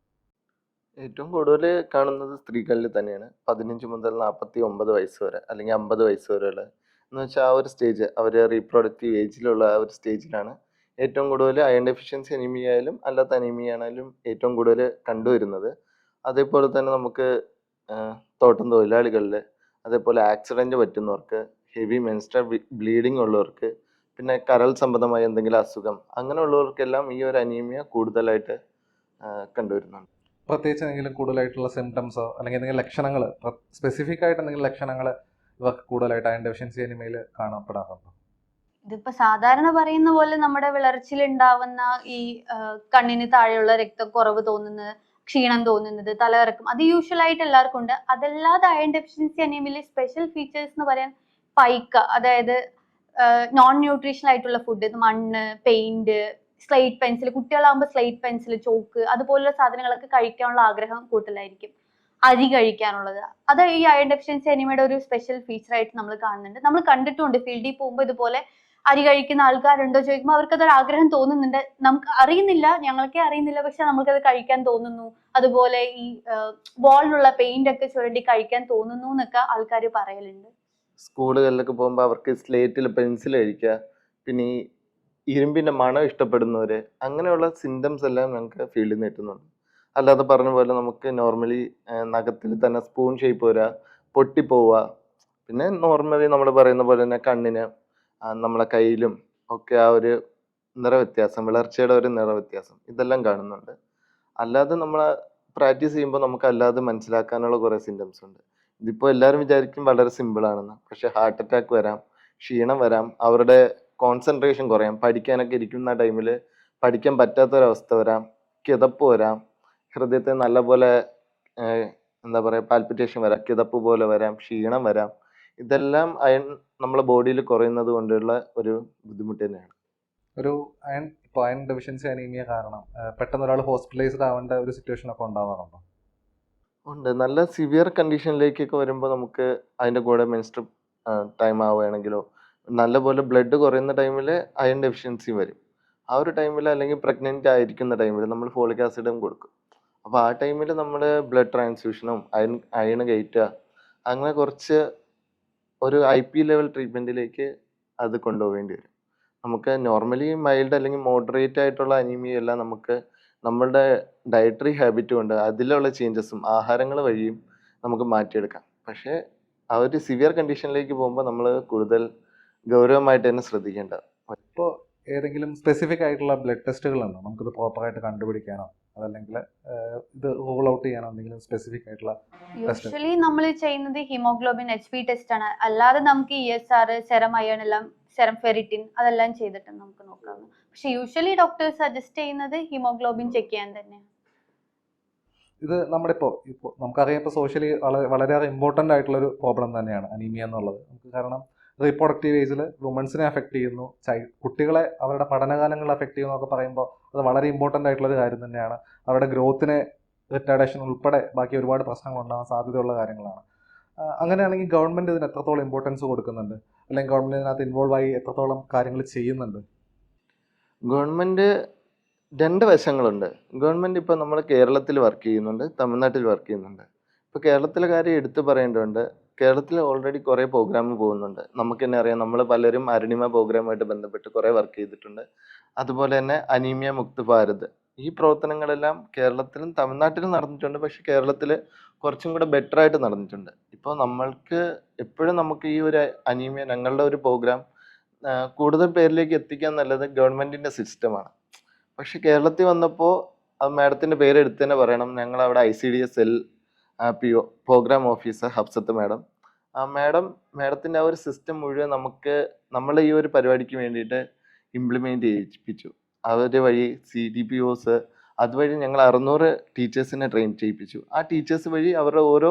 ഏറ്റവും കൂടുതൽ കാണുന്നത് സ്ത്രീകളിൽ തന്നെയാണ്. 15 മുതൽ 49 വയസ്സ് വരെ അല്ലെങ്കിൽ 50 വയസ്സ് വരെയുള്ള, എന്ന് വെച്ചാൽ ആ ഒരു സ്റ്റേജ്, അവർ റീപ്രൊഡക്റ്റീവ് ഏജിലുള്ള ആ ഒരു സ്റ്റേജിലാണ് ഏറ്റവും കൂടുതൽ അയൺ ഡെഫിഷ്യൻസി അനീമിയ ആയാലും അല്ലാത്ത അനീമിയ ആണെങ്കിലും ഏറ്റവും കൂടുതൽ കണ്ടുവരുന്നത്. അതേപോലെ തന്നെ നമുക്ക് തോട്ടം തൊഴിലാളികളിൽ, അതേപോലെ ആക്സിഡൻറ്റ് പറ്റുന്നവർക്ക്, ഹെവി മെൻസ്ട്രൽ ബ്ലീഡിങ് ഉള്ളവർക്ക്, പിന്നെ കരൾ സംബന്ധമായ എന്തെങ്കിലും അസുഖം, അങ്ങനെയുള്ളവർക്കെല്ലാം ഈ ഒരു അനീമിയ കൂടുതലായിട്ട് കണ്ടുവരുന്നുണ്ട്. പ്രത്യേകിച്ച് എന്തെങ്കിലും കൂടുതലായിട്ടുള്ള സിംറ്റംസോ അല്ലെങ്കിൽ എന്തെങ്കിലും ലക്ഷണങ്ങൾ, സ്പെസിഫിക് ആയിട്ട് എന്തെങ്കിലും ലക്ഷണങ്ങൾ ഇവർക്ക് കൂടുതലായിട്ട് അയൺ ഡെഫിഷ്യൻസി അനീമിയയിൽ കാണപ്പെടാറുണ്ടോ? ഇതിപ്പോ സാധാരണ പറയുന്ന പോലെ നമ്മുടെ വിളർച്ചയിൽ ഉണ്ടാവുന്ന ഈ കണ്ണിന് താഴെയുള്ള രക്തക്കുറവ് തോന്നുന്നത്, ക്ഷീണം തോന്നുന്നത്, തലകറക്കം, അത് യൂഷ്വൽ ആയിട്ട് എല്ലാവർക്കും ഉണ്ട്. അതല്ലാതെ അയൺ ഡെഫിഷ്യൻസി അനീമിയയിലെ സ്പെഷ്യൽ ഫീച്ചേഴ്സ് എന്ന് പറയാൻ പൈക്ക, അതായത് നോൺ ന്യൂട്രീഷണൽ ആയിട്ടുള്ള ഫുഡ്, മണ്ണ്, പെയിന്റ്, സ്ലേറ്റ് പെൻസിൽ, കുട്ടികളാകുമ്പോൾ സ്ലേറ്റ് പെൻസിൽ, ചോക്ക്, അതുപോലുള്ള സാധനങ്ങളൊക്കെ കഴിക്കാനുള്ള ആഗ്രഹം കൂടുതലായിരിക്കും. അരി കഴിക്കാനുള്ളത്, അത് ഈ അയൺ ഡെഫിഷ്യൻസി അനീമിയയുടെ ഒരു സ്പെഷ്യൽ ഫീച്ചർ ആയിട്ട് നമ്മൾ കാണുന്നുണ്ട്. നമ്മൾ കണ്ടിട്ടുണ്ട് ഫീൽഡിൽ പോകുമ്പോൾ ഇതുപോലെ അരി കഴിക്കുന്ന ആൾക്കാരുണ്ടോ ചോദിക്കുമ്പോൾ അവർക്കതൊരു ആഗ്രഹം തോന്നുന്നുണ്ട്. നമുക്ക് അറിയുന്നില്ല, ഞങ്ങൾക്കേ അറിയുന്നില്ല, പക്ഷെ നമുക്കത് കഴിക്കാൻ തോന്നുന്നു. അതുപോലെ ഈ വാളിലുള്ള പെയിന്റ് ഒക്കെ ചുരണ്ടി കഴിക്കാൻ തോന്നുന്നു എന്നൊക്കെ ആൾക്കാർ പറയലുണ്ട്. സ്കൂളുകളിലൊക്കെ പോകുമ്പോൾ അവർക്ക് സ്ലേറ്റിൽ പെൻസിൽ കഴിക്കുക, പിന്നെ ഈ ഇരുമ്പിൻ്റെ മണം ഇഷ്ടപ്പെടുന്നവർ, അങ്ങനെയുള്ള സിംറ്റംസ് എല്ലാം ഞങ്ങൾക്ക് ഫീൽഡിൽ നിന്ന് കിട്ടുന്നുണ്ട്. അല്ലാതെ പറഞ്ഞ പോലെ നമുക്ക് നോർമലി നഖത്തിൽ തന്നെ സ്പൂൺ ഷേപ്പ് വരിക, പൊട്ടിപ്പോവുക, പിന്നെ നോർമലി നമ്മൾ പറയുന്ന പോലെ തന്നെ കണ്ണിന്, നമ്മളെ കയ്യിലും ഒക്കെ ആ ഒരു നിറവ്യത്യാസം, വിളർച്ചയുടെ ഒരു നിറവ്യത്യാസം, ഇതെല്ലാം കാണുന്നുണ്ട്. അല്ലാതെ നമ്മൾ പ്രാക്ടീസ് ചെയ്യുമ്പോൾ നമുക്ക് അല്ലാതെ മനസ്സിലാക്കാനുള്ള കുറേ സിംറ്റംസ് ഉണ്ട്. ഇതിപ്പോൾ എല്ലാവരും വിചാരിക്കും വളരെ സിമ്പിളാണെന്ന്, പക്ഷെ ഹാർട്ട് അറ്റാക്ക് വരാം, ക്ഷീണം വരാം, അവരുടെ കോൺസെൻട്രേഷൻ കുറയാം, പഠിക്കാനൊക്കെ ഇരിക്കുന്ന ടൈമിൽ പഠിക്കാൻ പറ്റാത്തൊരവസ്ഥ വരാം, കിതപ്പ് വരാം, ഹൃദയത്തെ നല്ലപോലെ എന്താ പറയുക പാൽപിറ്റേഷൻ വരാം, കിതപ്പ് പോലെ വരാം, ക്ഷീണം വരാം. ഇതെല്ലാം അയൺ നമ്മളെ ബോഡിയിൽ കുറയുന്നത് കൊണ്ടുള്ള ഒരു ബുദ്ധിമുട്ട് തന്നെയാണ്. ഒരു അയൺ ഡെഫിഷ്യൻസി അനീമിയ കാരണം പെട്ടെന്ന് ഒരാൾ ഹോസ്പിറ്റലൈസ്ഡ് ആവേണ്ട ഒരു സിറ്റുവേഷൻ ഒക്കെ ഉണ്ടാവാറുണ്ടോ? ഉണ്ട്. നല്ല സിവിയർ കണ്ടീഷനിലേക്കൊക്കെ വരുമ്പോൾ നമുക്ക് അതിൻ്റെ കൂടെ മെൻസ്ട്രൽ ടൈം ആവുകയാണെങ്കിലോ, നല്ലപോലെ ബ്ലഡ് കുറയുന്ന ടൈമിൽ അയൺ ഡെഫിഷ്യൻസി വരും. ആ ഒരു ടൈമിൽ അല്ലെങ്കിൽ പ്രഗ്നൻ്റ് ആയിരിക്കുന്ന ടൈമിൽ നമ്മൾ ഫോളിക് ആസിഡും കൊടുക്കും. അപ്പോൾ ആ ടൈമിൽ നമ്മൾ ബ്ലഡ് ട്രാൻസ്ഫ്യൂഷനും അയൺ കയറ്റുക, അങ്ങനെ കുറച്ച് ഒരു IP ലെവൽ ട്രീറ്റ്മെൻറ്റിലേക്ക് അത് കൊണ്ടുപോകേണ്ടി വരും. നമുക്ക് നോർമലി മൈൽഡ് അല്ലെങ്കിൽ മോഡറേറ്റ് ആയിട്ടുള്ള അനീമിയ എല്ലാം നമുക്ക് നമ്മളുടെ ഡയറ്ററി ഹാബിറ്റ് കൊണ്ട് അതിലുള്ള ചേഞ്ചസും ആഹാരങ്ങൾ വഴിയും നമുക്ക് മാറ്റിയെടുക്കാം. പക്ഷേ ആ ഒരു സിവിയർ കണ്ടീഷനിലേക്ക് പോകുമ്പോൾ നമ്മൾ കൂടുതൽ ഗൗരവമായിട്ട് തന്നെ ശ്രദ്ധിക്കേണ്ടത്. ഇപ്പോൾ ഏതെങ്കിലും സ്പെസിഫിക് ആയിട്ടുള്ള ബ്ലഡ് ടെസ്റ്റുകളുണ്ടോ നമുക്കിത് പ്രോപ്പറായിട്ട് കണ്ടുപിടിക്കാനോ അതല്ലെങ്കിൽ ഇത് റൂൾ ഔട്ട് ചെയ്യാനോ എന്തെങ്കിലും സ്പെസിഫിക് ആയിട്ടുള്ള ടെസ്റ്റ്? യൂഷ്വലി നമ്മൾ ചെയ്യുന്നത് ഹീമോഗ്ലോബിൻ HB ടെസ്റ്റ് ആണ്. അല്ലാതെ നമുക്ക് ESR, സെറം അയൺ എല്ലാം, സെറം ഫെറിറ്റിൻ, അതെല്ലാം ചെയ്തിട്ട് നമുക്ക് നോക്കാവുന്നു. പക്ഷെ യൂഷ്വലി ഡോക്ടേഴ്സ് സജസ്റ്റ് ചെയ്യുന്നത് ഹീമോഗ്ലോബിൻ ചെക്ക് ചെയ്യാൻ തന്നെയാണ്. ഇത് നമ്മുടെ ഇപ്പോൾ നമുക്കറിയാം, ഇപ്പോൾ സോഷ്യലി വളരെയേറെ ഇമ്പോർട്ടൻ്റ് ആയിട്ടുള്ളൊരു പ്രോബ്ലം തന്നെയാണ് അനീമിയ എന്നുള്ളത്. നമുക്ക് കാരണം റീപ്രൊഡക്റ്റീവ് ഏജിൽ വുമൻസിനെ അഫക്റ്റ് ചെയ്യുന്നു, കുട്ടികളെ അവരുടെ പഠനകാലങ്ങളിൽ അഫക്റ്റ് ചെയ്യുന്നു എന്നൊക്കെ പറയുമ്പോൾ അത് വളരെ ഇമ്പോർട്ടൻ്റ് ആയിട്ടുള്ളൊരു കാര്യം തന്നെയാണ്. അവരുടെ ഗ്രോത്തിനെ റിട്ടാർഡേഷൻ ഉൾപ്പെടെ ബാക്കി ഒരുപാട് പ്രശ്നങ്ങൾ ഉണ്ടാകാൻ സാധ്യതയുള്ള കാര്യങ്ങളാണ്. അങ്ങനെയാണെങ്കിൽ ഗവൺമെൻറ് ഇതിന് എത്രത്തോളം ഇമ്പോർട്ടൻസ് കൊടുക്കുന്നുണ്ട്, അല്ലെങ്കിൽ ഗവൺമെൻറ് ഇതിനകത്ത് ഇൻവോൾവ് ആയി എത്രത്തോളം കാര്യങ്ങൾ ചെയ്യുന്നുണ്ട്? ഗവൺമെൻറ് 2 വശങ്ങളുണ്ട്. ഗവൺമെൻറ് ഇപ്പോൾ നമ്മൾ കേരളത്തിൽ വർക്ക് ചെയ്യുന്നുണ്ട്, തമിഴ്നാട്ടിൽ വർക്ക് ചെയ്യുന്നുണ്ട്. ഇപ്പോൾ കേരളത്തിലെ കാര്യം എടുത്തു പറയേണ്ടതുണ്ട്. കേരളത്തിൽ ഓൾറെഡി കുറേ പ്രോഗ്രാം പോകുന്നുണ്ട്. നമുക്ക് തന്നെ അറിയാം, നമ്മൾ പലരും അരുണിമ പ്രോഗ്രാമായിട്ട് ബന്ധപ്പെട്ട് കുറേ വർക്ക് ചെയ്തിട്ടുണ്ട്. അതുപോലെ തന്നെ അനീമിയ മുക്ത് ഭാരത്, ഈ പ്രവർത്തനങ്ങളെല്ലാം കേരളത്തിലും തമിഴ്നാട്ടിലും നടന്നിട്ടുണ്ട്. പക്ഷെ കേരളത്തിൽ കുറച്ചും കൂടെ ബെറ്റർ ആയിട്ട് നടന്നിട്ടുണ്ട്. ഇപ്പോൾ നമ്മൾക്ക് എപ്പോഴും നമുക്ക് ഈ ഒരു അനീമിയ, ഞങ്ങളുടെ ഒരു പ്രോഗ്രാം കൂടുതൽ പേരിലേക്ക് എത്തിക്കാൻ നല്ലത് ഗവൺമെൻറ്റിൻ്റെ സിസ്റ്റമാണ്. പക്ഷെ കേരളത്തിൽ വന്നപ്പോൾ മാഡത്തിൻ്റെ പേര് എടുത്ത് തന്നെ പറയണം. ഞങ്ങളവിടെ ICDS cell PO program officer Hafsath madam, മാഡത്തിൻ്റെ ആ ഒരു സിസ്റ്റം മുഴുവൻ നമുക്ക് നമ്മൾ ഈ ഒരു പരിപാടിക്ക് വേണ്ടിയിട്ട് ഇംപ്ലിമെൻറ്റ് ചെയ്യിപ്പിച്ചു. അവർ വഴി CDPOs അതുവഴി ഞങ്ങൾ 600 ടീച്ചേഴ്സിനെ ട്രെയിൻ ചെയ്യിപ്പിച്ചു. ആ ടീച്ചേഴ്സ് വഴി അവരുടെ ഓരോ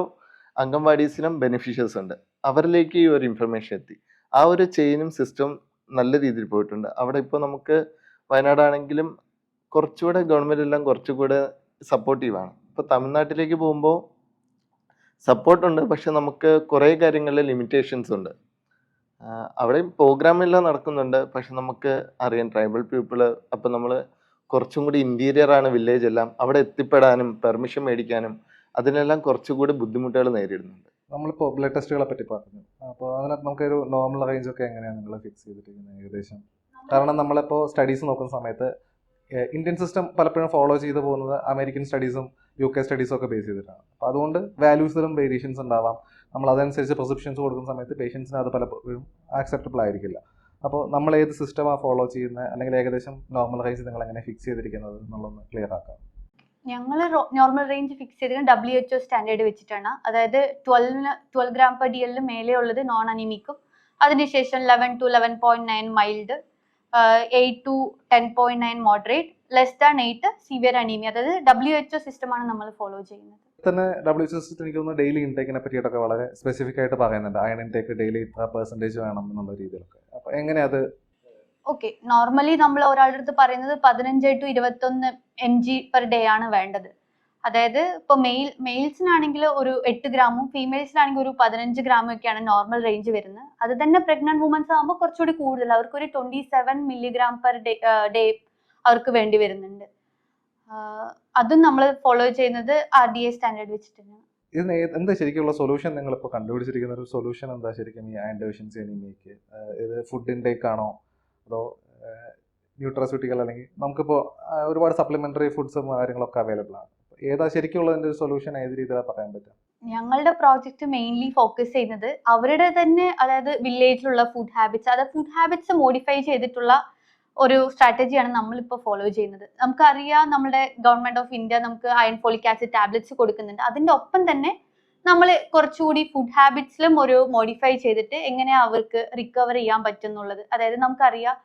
അംഗൻവാടീസിനും ബെനിഫിഷ്യൽസ് ഉണ്ട്, അവരിലേക്ക് ഈ ഒരു ഇൻഫർമേഷൻ എത്തി. ആ ഒരു ചെയിനും സിസ്റ്റം നല്ല രീതിയിൽ പോയിട്ടുണ്ട്. അവിടെ ഇപ്പോൾ നമുക്ക് വയനാടാണെങ്കിലും കുറച്ചുകൂടെ ഗവൺമെൻറ് എല്ലാം കുറച്ചുകൂടെ സപ്പോർട്ടീവാണ്. ഇപ്പോൾ തമിഴ്നാട്ടിലേക്ക് പോകുമ്പോൾ സപ്പോർട്ടുണ്ട്, പക്ഷെ നമുക്ക് കുറേ കാര്യങ്ങളിൽ ലിമിറ്റേഷൻസ് ഉണ്ട്. അവിടെയും പ്രോഗ്രാം എല്ലാം നടക്കുന്നുണ്ട്, പക്ഷെ നമുക്ക് അറിയാം ട്രൈബൽ പീപ്പിൾ, അപ്പം നമ്മൾ കുറച്ചും കൂടി ഇൻറ്റീരിയർ ആണ് വില്ലേജ് എല്ലാം, അവിടെ എത്തിപ്പെടാനും പെർമിഷൻ മേടിക്കാനും അതിനെല്ലാം കുറച്ചുകൂടി ബുദ്ധിമുട്ടുകൾ നേരിടുന്നുണ്ട്. നമ്മളിപ്പോൾ ബ്ലഡ് ടെസ്റ്റുകളെ പറ്റി പറഞ്ഞു. അപ്പോൾ അതിനകത്ത് നമുക്കൊരു നോർമൽ റേഞ്ച് ഒക്കെ എങ്ങനെയാണ് നിങ്ങൾ ഫിക്സ് ചെയ്തിരിക്കുന്നത് ഏകദേശം? കാരണം നമ്മളിപ്പോൾ സ്റ്റഡീസ് നോക്കുന്ന സമയത്ത് ഇന്ത്യൻ സിസ്റ്റം പലപ്പോഴും ഫോളോ ചെയ്ത് പോകുന്നത് അമേരിക്കൻ സ്റ്റഡീസും UK സ്റ്റഡീസും ഒക്കെ ബേസ് ചെയ്തിട്ടാണ്. അപ്പോൾ അതുകൊണ്ട് വാല്യൂസിലും വേരിയേഷൻസ് ഉണ്ടാവാം. നമ്മൾ അതനുസരിച്ച് പ്രിസ്ക്രിപ്ഷൻസ് കൊടുക്കുന്ന സമയത്ത് പേഷ്യൻസിന് അത് പലപ്പോഴും ആക്സെപ്റ്റബിൾ ആയിരിക്കില്ല. അപ്പോൾ നമ്മൾ ഏത് സിസ്റ്റമാണ് ഫോളോ ചെയ്യുന്നത്, അല്ലെങ്കിൽ ഏകദേശം നോർമൽ റേഞ്ച് നിങ്ങൾ എങ്ങനെ ഫിക്സ് ചെയ്തിരിക്കുന്നത് എന്നുള്ളതൊന്ന് ക്ലിയർ ആക്കാം. ഞങ്ങൾ നോർമൽ റേഞ്ച് ഫിക്സ് ചെയ്തിരിക്കുന്നത് WHO സ്റ്റാൻഡേർഡ് വെച്ചിട്ടാണ്. അതായത് 12 gram per DL മേലെ ഉള്ളത് നോൺ അനീമിക്കും, അതിനുശേഷം 11 to 11.9 mild, 8 to 10.9 moderate, less than 8 severe anaemia. അതായത് WHO സിസ്റ്റമാണ് നമ്മൾ ഫോളോ ചെയ്യുന്നത്. തന്നെ WHO സിസ്റ്റം എനിക്ക് തോന്നുന്നു ഡെയിലി ഇൻടേക്കിനെ പറ്റിയിട്ടൊക്കെ വളരെ സ്പെസിഫിക് ആയിട്ട് പറയുന്നുണ്ട്. അയൺ ഇൻടേക്ക് ഡെയിലി ഇത്ര പെർസെൻറ്റേജ് വേണം എന്നുള്ള രീതിയിലൊക്കെ. അപ്പോൾ എങ്ങനെയാ അത്? ഓക്കെ, നോർമലി നമ്മൾ ഒരാളുടെ അടുത്ത് പറയുന്നത് 15 to 21 mg പെർ ഡേ ആണ് വേണ്ടത്. അതായത് ഇപ്പോൾ മെയിൽസിനാണെങ്കിൽ ഒരു 8 ഗ്രാമും ഫീമെയിൽസിനാണെങ്കിൽ ഒരു 15 ഗ്രാമും ഒക്കെയാണ് നോർമൽ റേഞ്ച് വരുന്നത്. അത് തന്നെ പ്രഗ്നന്റ് വുമൻസ് ആകുമ്പോൾ കുറച്ചുകൂടി കൂടുതൽ, അവർക്ക് ഒരു 27 milligram പെർ ഡേ അവർക്ക് വേണ്ടി വരുന്നുണ്ട്. അതും നമ്മൾ ഫോളോ ചെയ്യുന്നത് RDA സ്റ്റാൻഡേർഡ് വെച്ചിട്ട് തന്നെയാണ്. ഇതിന് എന്താ ശരിക്കുള്ള സൊല്യൂഷൻ? നിങ്ങളിപ്പോൾ കണ്ടുപിടിച്ചിരിക്കുന്ന ഒരു സൊല്യൂഷൻ എന്താ ശരിക്കും ഈ അയൺ ഡെഫിഷ്യൻസി അനീമിയയ്ക്ക്? ഇത് ഫുഡ് ഇൻടേക്ക് ആണോ, അതോ ന്യൂട്രാസ്യൂട്ടിക്കൽ, അല്ലെങ്കിൽ നമുക്കിപ്പോൾ ഒരുപാട് സപ്ലിമെൻ്ററി ഫുഡ്സും കാര്യങ്ങളൊക്കെ അവൈലബിൾ ആണ്? ഏതാ ശരിക്കുള്ളതിൻ്റെ ഒരു സൊല്യൂഷൻ? ഏത് രീതിയിലാണ് പറയാൻ പറ്റുക? ഞങ്ങളുടെ പ്രോജക്റ്റ് മെയിൻലി ഫോക്കസ് ചെയ്യുന്നത് അവരുടെ തന്നെ, അതായത് വില്ലേജിലുള്ള ഫുഡ് ഹാബിറ്റ്സ് മോഡിഫൈ ചെയ്തിട്ടുള്ള ഒരു സ്ട്രാറ്റജിയാണ് നമ്മളിപ്പോൾ ഫോളോ ചെയ്യുന്നത്. നമുക്കറിയാം നമ്മുടെ ഗവൺമെന്റ് ഓഫ് ഇന്ത്യ നമുക്ക് അയൺ ഫോളിക് ആസിഡ് ടാബ്ലറ്റ്സ് കൊടുക്കുന്നുണ്ട്. അതിൻ്റെ ഒപ്പം തന്നെ നമ്മൾ കുറച്ചുകൂടി ഫുഡ് ഹാബിറ്റ്സിലും ഒരു മോഡിഫൈ ചെയ്തിട്ട് എങ്ങനെ അവർക്ക് റിക്കവർ ചെയ്യാൻ പറ്റും എന്നുള്ളത്. അതായത് നമുക്കറിയാം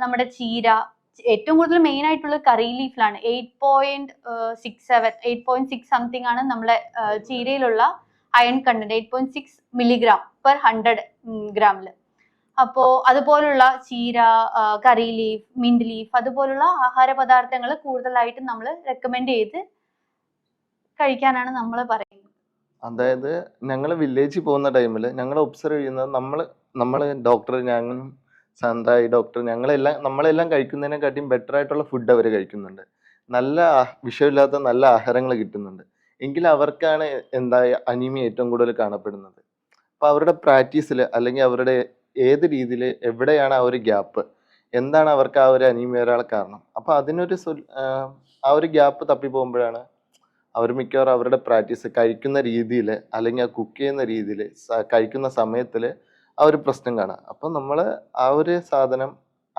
നമ്മുടെ ചീര ഏറ്റവും കൂടുതൽ മെയിൻ ആയിട്ടുള്ള കറി ലീഫിലാണ്. 8.6 സംതിങ് ആണ് നമ്മളെ ചീരയിലുള്ള അയൺ കണ്ടന്റ്, 8.6 milligram per 100 ഗ്രാമിൽ. അപ്പോൾ അതുപോലുള്ള ചീര, കറി ലീഫ്, മിന്റ് ലീഫ്, അതുപോലുള്ള ആഹാര പദാർത്ഥങ്ങൾ കൂടുതലായിട്ട് നമ്മൾ റെക്കമെൻഡ് ചെയ്ത് കഴിക്കാനാണ് നമ്മൾ പറയുന്നത്. അതായത് ഞങ്ങൾ വില്ലേജിൽ പോകുന്ന ടൈമിൽ ഞങ്ങൾ ഒബ്സർവ് ചെയ്യുന്നത്, നമ്മൾ ഡോക്ടർ, ഞാനും സാന്തായി ഡോക്ടർ, നമ്മളെല്ലാം കഴിക്കുന്നതിനെക്കാട്ടിയും ബെറ്റർ ആയിട്ടുള്ള ഫുഡ് അവർ കഴിക്കുന്നുണ്ട്. നല്ല വിഷമില്ലാത്ത നല്ല ആഹാരങ്ങൾ കിട്ടുന്നുണ്ട്. എങ്കിലും അവർക്കാണ് എന്താ അനീമിയ ഏറ്റവും കൂടുതൽ കാണപ്പെടുന്നത്. അപ്പോൾ അവരുടെ പ്രാക്ടീസിൽ അല്ലെങ്കിൽ അവരുടെ ഏത് രീതിയിൽ എവിടെയാണ് ആ ഒരു ഗ്യാപ്പ്, എന്താണ് അവർക്ക് ആ ഒരു അനീമിയ വരാനുള്ള കാരണം, അപ്പോൾ അതിനൊരു ആ ഒരു ഗ്യാപ്പ് തപ്പി പോകുമ്പോഴാണ് അവർ മിക്കവാറും അവരുടെ പ്രാക്ടീസ്, കഴിക്കുന്ന രീതിയിൽ അല്ലെങ്കിൽ ആ കുക്ക് ചെയ്യുന്ന രീതിയിൽ, കഴിക്കുന്ന സമയത്തിൽ ആ ഒരു പ്രശ്നം കാണാം. അപ്പം നമ്മൾ ആ ഒരു സാധനം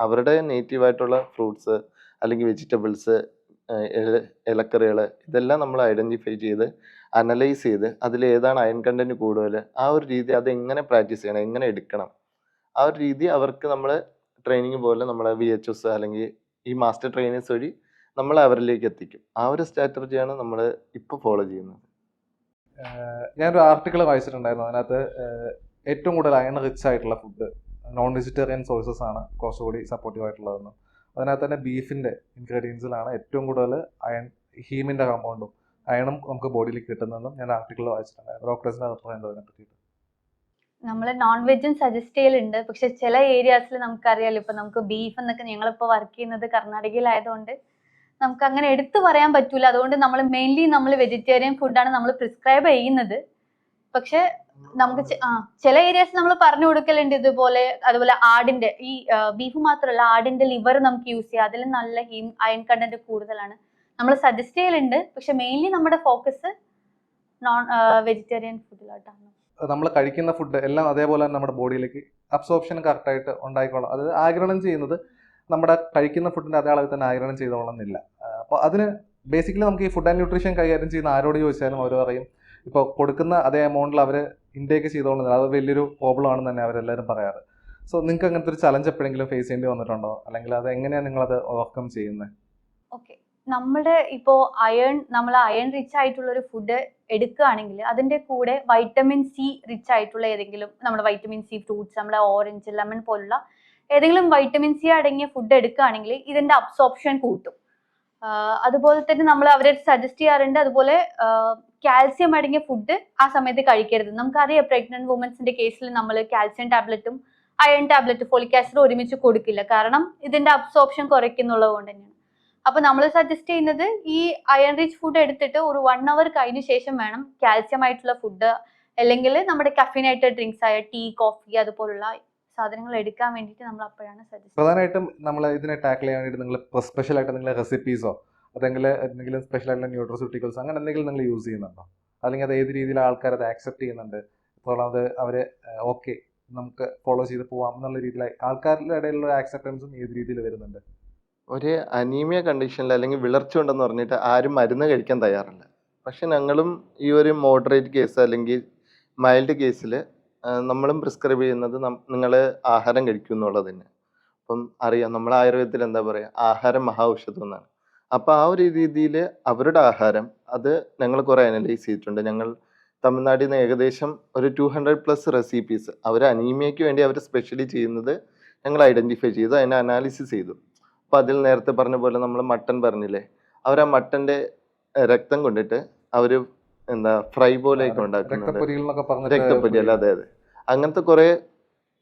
അവരുടെ നേറ്റീവായിട്ടുള്ള ഫ്രൂട്ട്സ് അല്ലെങ്കിൽ വെജിറ്റബിൾസ്, ഇലക്കറികൾ, ഇതെല്ലാം നമ്മൾ ഐഡൻറ്റിഫൈ ചെയ്ത് അനലൈസ് ചെയ്ത് അതിൽ ഏതാണ് അയൺ കണ്ടന്റ് കൂടുതൽ, ആ ഒരു രീതി അതെങ്ങനെ പ്രാക്ടീസ് ചെയ്യണം, എങ്ങനെ എടുക്കണം, ആ ഒരു രീതി അവർക്ക് നമ്മൾ ട്രെയിനിങ് പോലെ നമ്മളെ VHS അല്ലെങ്കിൽ ഈ മാസ്റ്റർ ട്രെയിനേഴ്സ് വഴി നമ്മൾ അവരിലേക്ക് എത്തിക്കും. ആ ഒരു സ്ട്രാറ്റജിയാണ് നമ്മൾ ഇപ്പോൾ ഫോളോ ചെയ്യുന്നത്. ഞാനൊരു ആർട്ടിക്കിൾ വായിച്ചിട്ടുണ്ടായിരുന്നു. അതിനകത്ത് ഏറ്റവും കൂടുതൽ അയൺ റിച്ച് ആയിട്ടുള്ള ഫുഡ് നോൺ വെജിറ്റേറിയൻ സോഴ്സസ് ആണ് കുറച്ചുകൂടി സപ്പോർട്ടീവ് ആയിട്ടുള്ളതെന്നും, അതിനകത്ത് തന്നെ ബീഫിൻ്റെ ഇൻഗ്രീഡിയൻസിലാണ് ഏറ്റവും കൂടുതൽ അയൺ, ഹീമിൻ്റെ കമ്പൗണ്ടും അയണും നമുക്ക് ബോഡിയിലേക്ക് കിട്ടുന്നതെന്നും ഞാൻ ആർട്ടിക്കിൾ വായിച്ചിട്ടുണ്ടായിരുന്നു. ഡോക്ടേഴ്സിൻ്റെ അഭിപ്രായം അതിനെ പറ്റിയിട്ട്? നമ്മൾ നോൺ വെജും സജസ്റ്റ് ചെയ്യലുണ്ട്, പക്ഷെ ചില ഏരിയാസിൽ നമുക്കറിയാലോ, ഇപ്പൊ നമുക്ക് ബീഫ് എന്നൊക്കെ, ഞങ്ങളിപ്പോൾ വർക്ക് ചെയ്യുന്നത് കർണാടകയിലായതുകൊണ്ട് നമുക്ക് അങ്ങനെ എടുത്തു പറയാൻ പറ്റൂല. അതുകൊണ്ട് നമ്മൾ മെയിൻലി നമ്മൾ വെജിറ്റേറിയൻ ഫുഡാണ് നമ്മൾ പ്രിസ്ക്രൈബ് ചെയ്യുന്നത്. പക്ഷെ നമുക്ക് ചില ഏരിയാസ് നമ്മൾ പറഞ്ഞു കൊടുക്കലുണ്ട് ഇതുപോലെ. അതുപോലെ ആടിന്റെ, ഈ ബീഫ് മാത്രമല്ല ആടിന്റെ ലിവർ നമുക്ക് യൂസ് ചെയ്യാം, അതിൽ നല്ല അയൺ കണ്ടന്റ് കൂടുതലാണ്. നമ്മൾ സജസ്റ്റ് ചെയ്യലുണ്ട്, പക്ഷെ മെയിൻലി നമ്മുടെ ഫോക്കസ് നോൺ വെജിറ്റേറിയൻ ഫുഡിലോട്ടാണ്. നമ്മൾ കഴിക്കുന്ന ഫുഡ് എല്ലാം അതേപോലെ തന്നെ നമ്മുടെ ബോഡിയിലേക്ക് അബ്സോർപ്ഷൻ കറക്റ്റായിട്ട് ഉണ്ടായിക്കോളാം. അത് ആഗിരണം ചെയ്യുന്നത് നമ്മുടെ കഴിക്കുന്ന ഫുഡിൻ്റെ അതേ അളവിൽ തന്നെ ആഗിരണം ചെയ്തോളണമെന്നില്ല. അപ്പോൾ അതിന് ബേസിക്കലി നമുക്ക് ഈ ഫുഡ് ആൻഡ് ന്യൂട്രീഷൻ കൈകാര്യം ചെയ്യുന്ന ആരോട് ചോദിച്ചാലും അവർ പറയും ഇപ്പോൾ കൊടുക്കുന്ന അതേ എമൗണ്ടിൽ അവർ ഇൻടേക്ക് ചെയ്തോളുന്നില്ല, അത് വലിയൊരു പ്രോബ്ലം ആണെന്ന് തന്നെ അവരെല്ലാവരും പറയാറ്. സോ നിങ്ങൾക്ക് അങ്ങനത്തെ ഒരു ചലഞ്ച് എപ്പോഴെങ്കിലും ഫേസ് ചെയ്യേണ്ടി വന്നിട്ടുണ്ടോ, അല്ലെങ്കിൽ അത് എങ്ങനെയാണ് നിങ്ങളത് ഓവർകം ചെയ്യുന്നത്? ഓക്കെ, നമ്മൾ അയൺ റിച്ച് ആയിട്ടുള്ള ഒരു ഫുഡ് എടുക്കുകയാണെങ്കിൽ അതിന്റെ കൂടെ വൈറ്റമിൻ സി റിച്ച് ആയിട്ടുള്ള ഏതെങ്കിലും, നമ്മുടെ വൈറ്റമിൻ സി ഫ്രൂട്ട്സ്, നമ്മുടെ ഓറഞ്ച്, ലെമൺ പോലുള്ള ഏതെങ്കിലും വൈറ്റമിൻ സി അടങ്ങിയ ഫുഡ് എടുക്കുകയാണെങ്കിൽ ഇതിന്റെ അബ്സോർപ്ഷൻ കൂട്ടും. അതുപോലെ തന്നെ നമ്മൾ അവരെ സജസ്റ്റ് ചെയ്യാറുണ്ട്, അതുപോലെ കാൽസ്യം അടങ്ങിയ ഫുഡ് ആ സമയത്ത് കഴിക്കരുത്. നമുക്കറിയാം പ്രഗ്നന്റ് വുമൻസിന്റെ കേസിൽ നമ്മൾ കാൽസ്യം ടാബ്ലറ്റും അയൺ ടാബ്ലറ്റ്, ഫോളിക് ആസിഡ് ഒരുമിച്ച് കൊടുക്കില്ല, കാരണം ഇതിന്റെ അബ്സോർപ്ഷൻ കുറയ്ക്കുന്നുള്ളത് കൊണ്ട് തന്നെയാണ്. അപ്പൊ നമ്മൾ സജസ്റ്റ് ചെയ്യുന്നത് ഈ അയൺ റിച്ച് ഫുഡ് എടുത്തിട്ട് ഒരു 1 hour കഴിഞ്ഞ ശേഷം വേണം കാൽസ്യം ആയിട്ടുള്ള ഫുഡ് അല്ലെങ്കിൽ നമ്മുടെ കഫീനേറ്റഡ് ഡ്രിങ്ക്സ് ആയ ടീ, കോഫി അതുപോലുള്ള സാധനങ്ങൾ എടുക്കാൻ വേണ്ടിയിട്ട് നമ്മൾ അപ്പോഴാണ് സജസ്റ്റ്. പ്രധാനമായിട്ടും നമ്മൾ ഇതിനെ ടാക്കിൾ ചെയ്യാൻ വേണ്ടി നിങ്ങൾ സ്പെഷ്യൽ ആയിട്ട് നിങ്ങൾ റെസിപ്പീസോ അല്ലെങ്കിൽ എന്തെങ്കിലും സ്പെഷ്യൽ ആയിട്ടുള്ള ന്യൂട്രോസ്യൂട്ടിക്കൽസ് അങ്ങനെ എന്തെങ്കിലും നിങ്ങൾ യൂസ് ചെയ്യുന്നുണ്ടോ, അല്ലെങ്കിൽ അത് ഏത് രീതിയിൽ ആൾക്കാർ അത് ആക്സെപ്റ്റ് ചെയ്യുന്നുണ്ട്, ഇപ്പോൾ അത് അവരെ ഓക്കെ നമുക്ക് ഫോളോ ചെയ്ത് പോവാം എന്നുള്ള രീതിയിലായി ആൾക്കാരുടെ ഇടയിലുള്ള ആക്സെപ്റ്റൻസും ഏത് രീതിയിൽ വരുന്നുണ്ട്? ഒരു അനീമിയ കണ്ടീഷനിൽ അല്ലെങ്കിൽ വിളർച്ച ഉണ്ടെന്ന് പറഞ്ഞിട്ട് ആരും മരുന്ന് കഴിക്കാൻ തയ്യാറല്ല. പക്ഷെ ഞങ്ങളും ഈ ഒരു മോഡറേറ്റ് കേസ് അല്ലെങ്കിൽ മൈൽഡ് കേസിൽ നമ്മളും പ്രിസ്ക്രൈബ് ചെയ്യുന്നത് നിങ്ങൾ ആഹാരം കഴിക്കും എന്നുള്ളത് തന്നെ. അപ്പം അറിയാം, നമ്മൾ ആയുർവേദത്തിൽ എന്താ പറയുക, ആഹാരം മഹാ ഔഷധം എന്നാണ്. അപ്പോൾ ആ ഒരു രീതിയിൽ അവരുടെ ആഹാരം അത് ഞങ്ങൾ കുറേ അനലൈസ് ചെയ്തിട്ടുണ്ട്. ഞങ്ങൾ തമിഴ്നാട്ടിൽ നിന്ന് ഏകദേശം ഒരു 200+ റെസിപ്പീസ് അവർ അനീമിയയ്ക്ക് വേണ്ടി അവർ സ്പെഷ്യലി ചെയ്യുന്നത് ഞങ്ങൾ ഐഡൻറ്റിഫൈ ചെയ്തു, അതിനെ അനാലിസിസ് ചെയ്തു. അപ്പോൾ അതിൽ നേരത്തെ പറഞ്ഞ പോലെ നമ്മൾ മട്ടൺ പറഞ്ഞില്ലേ, അവർ ആ മട്ടൻ്റെ രക്തം കൊണ്ടിട്ട് അവർ എന്താ ഫ്രൈ പോലെയൊക്കെ ഉണ്ടാക്കുന്നുണ്ട്. രക്തപ്പൊരി അല്ല, അതെ അതെ, അങ്ങനത്തെ കുറേ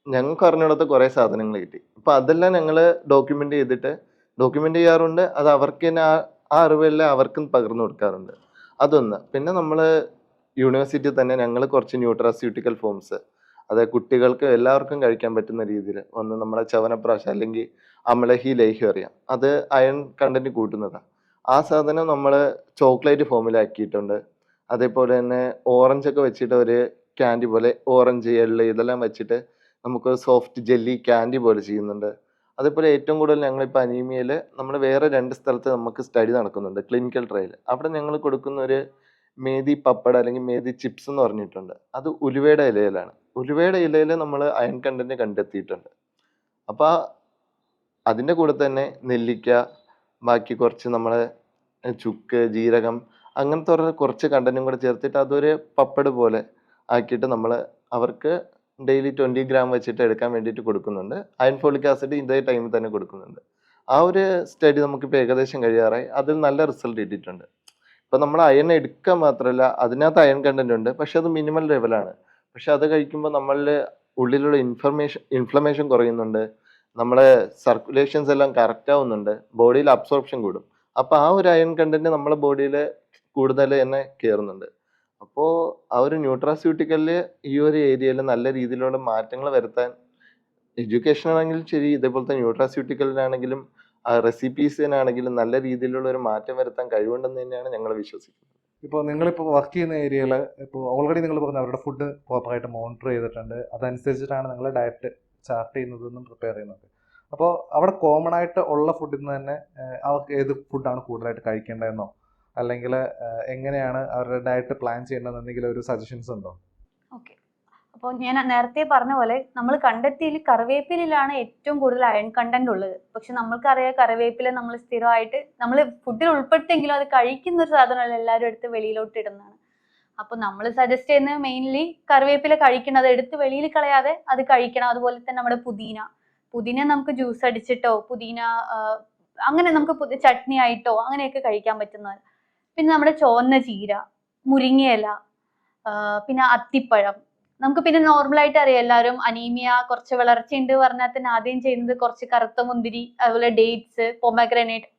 ഞങ്ങൾക്ക് അറിഞ്ഞിടത്ത് കുറേ സാധനങ്ങൾ കിട്ടി. അപ്പോൾ അതെല്ലാം ഞങ്ങൾ ഡോക്യുമെൻ്റ് ചെയ്യാറുണ്ട്. അത് അവർക്ക് തന്നെ ആ അറിവെല്ലാം അവർക്കും പകർന്നു കൊടുക്കാറുണ്ട്. അതൊന്ന്. പിന്നെ നമ്മൾ യൂണിവേഴ്സിറ്റി തന്നെ ഞങ്ങൾ കുറച്ച് ന്യൂട്രാസ്യൂട്ടിക്കൽ ഫോംസ്, അതായത് കുട്ടികൾക്ക് എല്ലാവർക്കും കഴിക്കാൻ പറ്റുന്ന രീതിയിൽ ഒന്ന് നമ്മുടെ ചവനപ്രാശം അല്ലെങ്കിൽ അമലഹി ലേഹ്യം അറിയാം, അത് അയൺ കണ്ടന്റ് കൂട്ടുന്നതാണ്. ആ സാധനം നമ്മൾ ചോക്ലേറ്റ് ഫോമിലാക്കിയിട്ടുണ്ട്. അതേപോലെ തന്നെ ഓറഞ്ചൊക്കെ വെച്ചിട്ട് ഒരു ക്യാൻഡി പോലെ, ഓറഞ്ച്, എള്ള് ഇതെല്ലാം വെച്ചിട്ട് നമുക്ക് സോഫ്റ്റ് ജെല്ലി ക്യാൻഡി പോലെ ചെയ്യുന്നുണ്ട്. അതേപോലെ ഏറ്റവും കൂടുതൽ ഞങ്ങളിപ്പോൾ അനീമിയയിൽ നമ്മൾ വേറെ 2 സ്ഥലത്ത് നമുക്ക് സ്റ്റഡി നടക്കുന്നുണ്ട്, ക്ലിനിക്കൽ ട്രയൽ. അവിടെ ഞങ്ങൾ കൊടുക്കുന്ന ഒരു മേദി പപ്പട അല്ലെങ്കിൽ മേദി ചിപ്സ് എന്ന് പറഞ്ഞിട്ടുണ്ട്. അത് ഉലുവയുടെ ഇലയിലാണ്. ഉലുവയുടെ ഇലയിൽ നമ്മൾ അയൺ കണ്ടന്റ് കണ്ടെത്തിയിട്ടുണ്ട്. അപ്പോൾ അതിൻ്റെ കൂടെ തന്നെ നെല്ലിക്ക, ബാക്കി കുറച്ച് നമ്മളെ ചുക്ക്, ജീരകം, അങ്ങനത്തെ കുറച്ച് കണ്ടന്റും കൂടെ ചേർത്തിട്ട് അതൊരു പപ്പട് പോലെ ആക്കിയിട്ട് നമ്മൾ അവർക്ക് ഡെയിലി 20 gram വെച്ചിട്ട് എടുക്കാൻ വേണ്ടിയിട്ട് കൊടുക്കുന്നുണ്ട്. അയൺ ഫോളിക് ആസിഡ് ഇതേ ടൈമിൽ തന്നെ കൊടുക്കുന്നുണ്ട്. ആ ഒരു സ്റ്റഡി നമുക്കിപ്പോൾ ഏകദേശം കഴിയാറായി. അതിൽ നല്ല റിസൾട്ട് കിട്ടിയിട്ടുണ്ട്. ഇപ്പം നമ്മൾ അയൺ എടുക്കുക മാത്രമല്ല, അതിനകത്ത് അയൺ കണ്ടന്റ് ഉണ്ട്, പക്ഷെ അത് മിനിമൽ ലെവലാണ്. പക്ഷെ അത് കഴിക്കുമ്പോൾ നമ്മളിൽ ഉള്ളിലുള്ള ഇൻഫ്ലമേഷൻ കുറയുന്നുണ്ട്, നമ്മളെ സർക്കുലേഷൻസ് എല്ലാം കറക്റ്റ് ആവുന്നുണ്ട്, ബോഡിയിൽ അബ്സോർപ്ഷൻ കൂടും. അപ്പോൾ ആ ഒരു അയൺ കണ്ടന്റ് നമ്മളെ ബോഡിയിൽ കൂടുതൽ തന്നെ കയറുന്നുണ്ട്. അപ്പോൾ ആ ഒരു ന്യൂട്രാസ്യൂട്ടിക്കലിൽ ഈ ഒരു ഏരിയയിൽ നല്ല രീതിയിലുള്ള മാറ്റങ്ങൾ വരുത്താൻ എഡ്യൂക്കേഷൻ ആണെങ്കിലും ശരി, ഇതേപോലത്തെ ന്യൂട്രാസ്യൂട്ടിക്കലിനാണെങ്കിലും റെസിപ്പീസിനാണെങ്കിലും നല്ല രീതിയിലുള്ള ഒരു മാറ്റം വരുത്താൻ കഴിവുണ്ടെന്ന് തന്നെയാണ് ഞങ്ങൾ വിശ്വസിക്കുന്നത്. ഇപ്പോൾ നിങ്ങളിപ്പോൾ വർക്ക് ചെയ്യുന്ന ഏരിയയിൽ ഇപ്പോൾ ഓൾറെഡി നിങ്ങൾ പറഞ്ഞ അവരുടെ ഫുഡ് പ്രോപ്പറായിട്ട് മോണിറ്റർ ചെയ്തിട്ടുണ്ട്, അതനുസരിച്ചിട്ടാണ് നിങ്ങൾ ഡയറ്റ് ചാർട്ട് ചെയ്യുന്നതെന്നും പ്രിപ്പയർ ചെയ്യുന്നത്. അപ്പോൾ അവിടെ കോമൺ ആയിട്ട് ഉള്ള ഫുഡിൽ നിന്ന് തന്നെ അവർക്ക് ഏത് ഫുഡാണ് കൂടുതലായിട്ട് കഴിക്കേണ്ടതെന്നോ അല്ലെങ്കിൽ എങ്ങനെയാണ് അവരുടെ ഡയറ്റ് പ്ലാൻ ചെയ്യേണ്ടതെന്ന് എന്തെങ്കിലും ഒരു സജഷൻസ് ഉണ്ടോ? ഓക്കെ, അപ്പോൾ ഞാൻ നേരത്തെ പറഞ്ഞ പോലെ നമ്മൾ കണ്ടെത്തിയതിൽ കറിവേപ്പിലാണ് ഏറ്റവും കൂടുതൽ അയൺ കണ്ടന്റ് ഉള്ളത്. പക്ഷെ നമ്മൾക്കറിയാം കറിവേപ്പില നമ്മൾ സ്ഥിരമായിട്ട് നമ്മൾ ഫുഡിൽ ഉൾപ്പെടുത്തെങ്കിലും അത് കഴിക്കുന്ന ഒരു സാധനമല്ല, എല്ലാവരും എടുത്ത് വെളിയിലോട്ട് ഇടുന്നതാണ്. അപ്പോൾ നമ്മൾ സജസ്റ്റ് ചെയ്യുന്നത് മെയിൻലി കറിവേപ്പില കഴിക്കണം, അത് എടുത്ത് വെളിയിൽ കളയാതെ അത് കഴിക്കണം. അതുപോലെ തന്നെ നമ്മുടെ പുതിന നമുക്ക് ജ്യൂസ് അടിച്ചിട്ടോ, പുതിന അങ്ങനെ നമുക്ക് ചട്നി ആയിട്ടോ അങ്ങനെയൊക്കെ കഴിക്കാൻ പറ്റുന്നത്. പിന്നെ നമ്മുടെ ചുവന്ന ചീര, മുരിങ്ങയില, പിന്നെ അത്തിപ്പഴം. നമുക്ക് പിന്നെ നോർമലായിട്ട് അറിയാം, എല്ലാവരും അനീമിയ കുറച്ച് വളർച്ചയുണ്ട് പറഞ്ഞാൽ തന്നെ ആദ്യം ചെയ്യുന്നത് കുറച്ച് കറുത്ത മുന്തിരി, അതുപോലെ ഡേറ്റ്സ്, പൊമഗ്രാനേറ്റ്,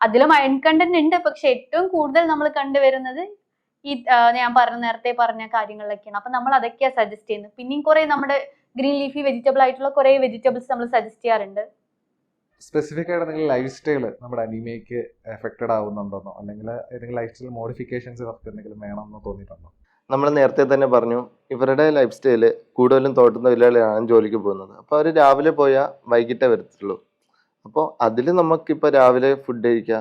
അതിലും അയൺ കണ്ടന്റ് ഉണ്ട്. പക്ഷെ ഏറ്റവും കൂടുതൽ നമ്മൾ കണ്ടുവരുന്നത് ഈ ഞാൻ നേരത്തെ പറഞ്ഞ കാര്യങ്ങളിലൊക്കെയാണ്. അപ്പൊ നമ്മൾ അതൊക്കെയാണ് സജസ്റ്റ് ചെയ്യുന്നത്. പിന്നെയും കുറെ നമ്മുടെ ഗ്രീൻ ലീഫി വെജിറ്റബിൾ ആയിട്ടുള്ള കുറെ വെജിറ്റബിൾസ് നമ്മൾ സജസ്റ്റ് ചെയ്യാറുണ്ട്. സ്പെസിഫിക് ആയിട്ട് എന്തെങ്കിലും ലൈഫ് സ്റ്റൈൽ നമ്മുടെ അനീമിയയ്ക്ക് എഫക്റ്റഡ് ആവുന്നുണ്ടോന്നോ അല്ലെങ്കിൽ ഏതെങ്കിലും ലൈഫ് സ്റ്റൈൽ മോഡിഫിക്കേഷൻസ് ഇവർക്ക് എന്തെങ്കിലും വേണമെന്നോ തോന്നിയിട്ടുണ്ടോ? നമ്മൾ നേരത്തെ തന്നെ പറഞ്ഞു, ഇവരുടെ ലൈഫ് സ്റ്റൈല് കൂടുതലും തോട്ടം തൊഴിലാളിയാണ് ജോലിക്ക് പോകുന്നത്. അപ്പോൾ അവർ രാവിലെ പോയാൽ വൈകിട്ടേ വരത്തുള്ളൂ. അപ്പോൾ അതിൽ നമുക്കിപ്പോൾ രാവിലെ ഫുഡ് കഴിക്കുക,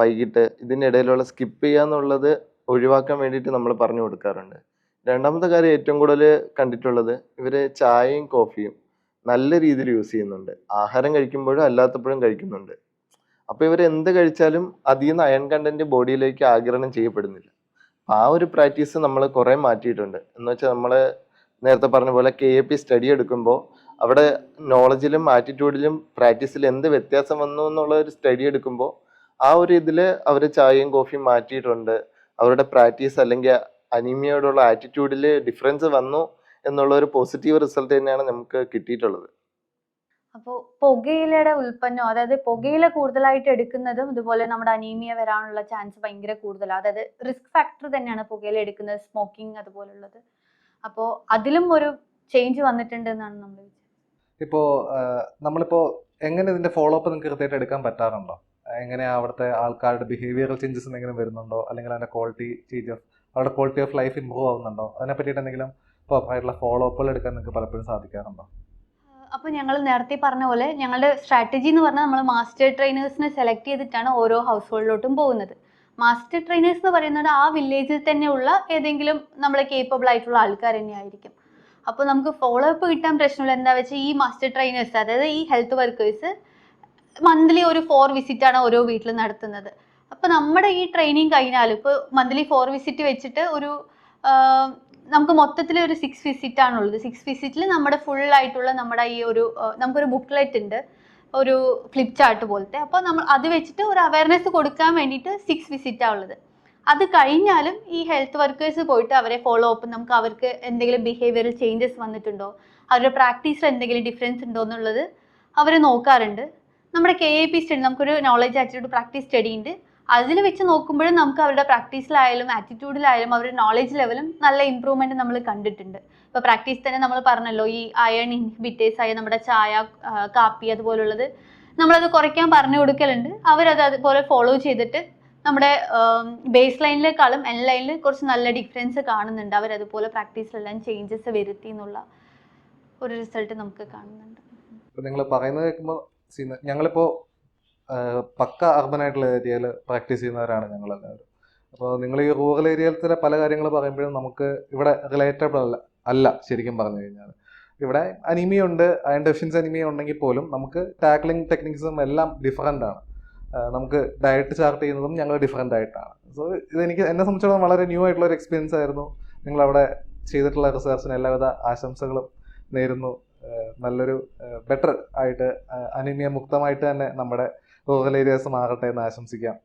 വൈകിട്ട് ഇതിൻ്റെ ഇടയിലുള്ള സ്കിപ്പ് ചെയ്യുക എന്നുള്ളത് ഒഴിവാക്കാൻ വേണ്ടിയിട്ട് നമ്മൾ പറഞ്ഞു കൊടുക്കാറുണ്ട്. രണ്ടാമത്തെ കാര്യം ഏറ്റവും കൂടുതൽ കണ്ടിട്ടുള്ളത്, ഇവർ ചായയും കോഫിയും നല്ല രീതിയിൽ യൂസ് ചെയ്യുന്നുണ്ട്. ആഹാരം കഴിക്കുമ്പോഴും അല്ലാത്തപ്പോഴും കഴിക്കുന്നുണ്ട്. അപ്പോൾ ഇവർ എന്ത് കഴിച്ചാലും അതിൽ നിന്ന് അയൺ കണ്ടന്റ് ബോഡിയിലേക്ക് ആഗിരണം ചെയ്യപ്പെടുന്നില്ല. ആ ഒരു പ്രാക്ടീസ് നമ്മൾ കുറേ മാറ്റിയിട്ടുണ്ട്. എന്ന് വെച്ചാൽ നമ്മൾ നേരത്തെ പറഞ്ഞ പോലെ KAP സ്റ്റഡി എടുക്കുമ്പോൾ അവിടെ നോളജിലും ആറ്റിറ്റ്യൂഡിലും പ്രാക്ടീസിലും എന്ത് വ്യത്യാസം വന്നു എന്നുള്ള ഒരു സ്റ്റഡി എടുക്കുമ്പോൾ ആ ഒരു ഇതിൽ അവർ ചായയും കോഫിയും മാറ്റിയിട്ടുണ്ട്. അവരുടെ പ്രാക്ടീസ് അല്ലെങ്കിൽ അനീമിയയോടുള്ള ആറ്റിറ്റ്യൂഡിൽ ഡിഫറൻസ് വന്നു എന്നുള്ള ഒരു പോസിറ്റീവ് റിസൾട്ട് തന്നെയാണ് നമുക്ക് കിട്ടിയിട്ടുള്ളത്. അപ്പോൾ പുകയിലയുടെ ഉൽപ്പന്നം, അതായത് പുകയില കൂടുതലായിട്ട് എടുക്കുന്നതും ഇതുപോലെ നമ്മുടെ അനീമിയ വരാനുള്ള ചാൻസ് ഭയങ്കര കൂടുതലാണ്. അതായത് റിസ്ക് ഫാക്ടർ തന്നെയാണ് പുകയില എടുക്കുന്നത്, സ്മോക്കിംഗ് അതുപോലുള്ളത്. അപ്പോൾ അതിലും ഒരു ചേഞ്ച് വന്നിട്ടുണ്ട് എന്നാണ് നമ്മൾ ഇപ്പോൾ നമ്മളിപ്പോൾ എങ്ങനെ ഇതിന്റെ ഫോളോ അപ്പ് നിങ്ങൾക്ക് കൃത്യമായിട്ട് എടുക്കാൻ പറ്റാറുണ്ടോ? എങ്ങനെയാ അവിടുത്തെ ആൾക്കാരുടെ ബിഹേവിയറൽ ചേഞ്ചസ് എന്തെങ്കിലും വരുന്നുണ്ടോ, അല്ലെങ്കിൽ അതിന്റെ അവരുടെ ക്വാളിറ്റി ഓഫ് ലൈഫ് ഇമ്പ്രൂവ് ആവുന്നുണ്ടോ? അതിനെ പറ്റിയിട്ട് എന്തെങ്കിലും പ്രോപ്പറായിട്ടുള്ള ഫോളോ അപ്പുകൾ എടുക്കാൻ നിങ്ങൾക്ക് പലപ്പോഴും സാധിക്കാറുണ്ടോ? അപ്പോൾ ഞങ്ങൾ നേരത്തെ പറഞ്ഞ പോലെ ഞങ്ങളുടെ സ്ട്രാറ്റജി എന്ന് പറഞ്ഞാൽ നമ്മൾ മാസ്റ്റർ ട്രെയിനേഴ്സിനെ സെലക്ട് ചെയ്തിട്ടാണ് ഓരോ ഹൗസ് ഹോൾഡിലോട്ടും പോകുന്നത്. മാസ്റ്റർ ട്രെയിനേഴ്സ് എന്ന് പറയുന്നത് ആ വില്ലേജിൽ തന്നെയുള്ള ഏതെങ്കിലും നമ്മൾ കേപ്പബിൾ ആയിട്ടുള്ള ആൾക്കാർ തന്നെയായിരിക്കും. അപ്പോൾ നമുക്ക് ഫോളോ അപ്പ് കിട്ടാൻ പ്രശ്നമില്ല. എന്താ വെച്ചാൽ ഈ മാസ്റ്റർ ട്രെയിനേഴ്സ്, അതായത് ഈ ഹെൽത്ത് വർക്കേഴ്സ് മന്ത്ലി ഒരു 4 വിസിറ്റാണ് ഓരോ വീട്ടിൽ നടത്തുന്നത്. അപ്പോൾ നമ്മുടെ ഈ ട്രെയിനിങ് കഴിഞ്ഞാൽ ഇപ്പോൾ മന്ത്ലി 4 വിസിറ്റ് വെച്ചിട്ട് ഒരു നമുക്ക് മൊത്തത്തിൽ ഒരു 6 വിസിറ്റ് ആണുള്ളത്. 6 വിസിറ്റിൽ നമ്മുടെ ഫുൾ ആയിട്ടുള്ള നമ്മുടെ ഈ ഒരു നമുക്കൊരു ബുക്ക്ലെറ്റ് ഉണ്ട്, ഒരു ഫ്ലിപ്പ് ചാർട്ട് പോലത്തെ. അപ്പോൾ നമ്മൾ അത് വെച്ചിട്ട് ഒരു അവയർനെസ് കൊടുക്കാൻ വേണ്ടിയിട്ട് 6 വിസിറ്റാണ് ഉള്ളത്. അത് കഴിഞ്ഞാലും ഈ ഹെൽത്ത് വർക്കേഴ്സ് പോയിട്ട് അവരെ ഫോളോ അപ്പ്, നമുക്ക് അവർക്ക് എന്തെങ്കിലും ബിഹേവിയറൽ ചേഞ്ചസ് വന്നിട്ടുണ്ടോ, അവരുടെ പ്രാക്ടീസിൽ എന്തെങ്കിലും ഡിഫറൻസ് ഉണ്ടോ എന്നുള്ളത് അവർ നോക്കാറുണ്ട്. നമ്മുടെ KAP സ്റ്റഡി, നമുക്കൊരു നോളജ് ആറ്റിറ്റ്യൂഡ് പ്രാക്ടീസ് സ്റ്റഡി ഉണ്ട്. അതിൽ വെച്ച് നോക്കുമ്പോഴും നമുക്ക് അവരുടെ പ്രാക്ടീസിലായാലും ആറ്റിറ്റ്യൂഡിലായാലും അവരുടെ നോളജ് ലെവലും നല്ല ഇമ്പ്രൂവ്മെൻറ്റ് നമ്മൾ കണ്ടിട്ടുണ്ട്. ഇപ്പോൾ പ്രാക്ടീസ് തന്നെ നമ്മൾ പറഞ്ഞല്ലോ, ഈ അയൺ ഇൻഹിബിറ്റേഴ്സ് ആയ നമ്മുടെ ചായ, കാപ്പി അതുപോലുള്ളത് നമ്മളത് കുറയ്ക്കാൻ പറഞ്ഞു കൊടുക്കലുണ്ട്. അവരത് അതുപോലെ ഫോളോ ചെയ്തിട്ട് നമ്മുടെ ബേസ് ലൈനിലേക്കാളും എൻ ലൈനിൽ കുറച്ച് നല്ല ഡിഫറൻസ് കാണുന്നുണ്ട്. അവരതുപോലെ പ്രാക്ടീസിലെല്ലാം ചേഞ്ചസ് വരുത്തി എന്നുള്ള ഒരു റിസൾട്ട് നമുക്ക് കാണുന്നുണ്ട്. നിങ്ങൾ പറയുന്നത് കേൾക്കുമ്പോൾ ഞങ്ങളിപ്പോൾ പക്ക അർബൻ ആയിട്ടുള്ള ഏരിയയിൽ പ്രാക്ടീസ് ചെയ്യുന്നവരാണ് ഞങ്ങളെല്ലാവരും. അപ്പോൾ നിങ്ങൾ ഈ റൂറൽ ഏരിയയിലത്തെ പല കാര്യങ്ങൾ പറയുമ്പോഴും നമുക്ക് ഇവിടെ റിലേറ്റബിൾ അല്ല ശരിക്കും പറഞ്ഞു കഴിഞ്ഞാൽ. ഇവിടെ അനീമിയ ഉണ്ട്, അയൺ ഡെഫിഷ്യൻസി അനീമിയ ഉണ്ടെങ്കിൽ പോലും നമുക്ക് ടാക്ലിംഗ് ടെക്നിക്സും എല്ലാം ഡിഫറൻ്റ് ആണ്. നമുക്ക് ഡയറ്റ് ചാർട്ട് ചെയ്യുന്നതും ഞങ്ങൾ ഡിഫറൻ്റ് ആയിട്ടാണ്. സോ ഇതെനിക്ക് എന്നെ സംബന്ധിച്ചിടത്തോളം വളരെ ന്യൂ ആയിട്ടുള്ള ഒരു എക്സ്പീരിയൻസ് ആയിരുന്നു. നിങ്ങളവിടെ ചെയ്തിട്ടുള്ള റിസർച്ചിന് എല്ലാവിധ ആശംസകളും നേരുന്നു. നല്ലൊരു ബെറ്റർ ആയിട്ട് അനീമിയ മുക്തമായിട്ട് തന്നെ നമ്മുടെ റൂറൽ ഏരിയാസ് മാറട്ടെ എന്ന് ആശംസിക്കാം.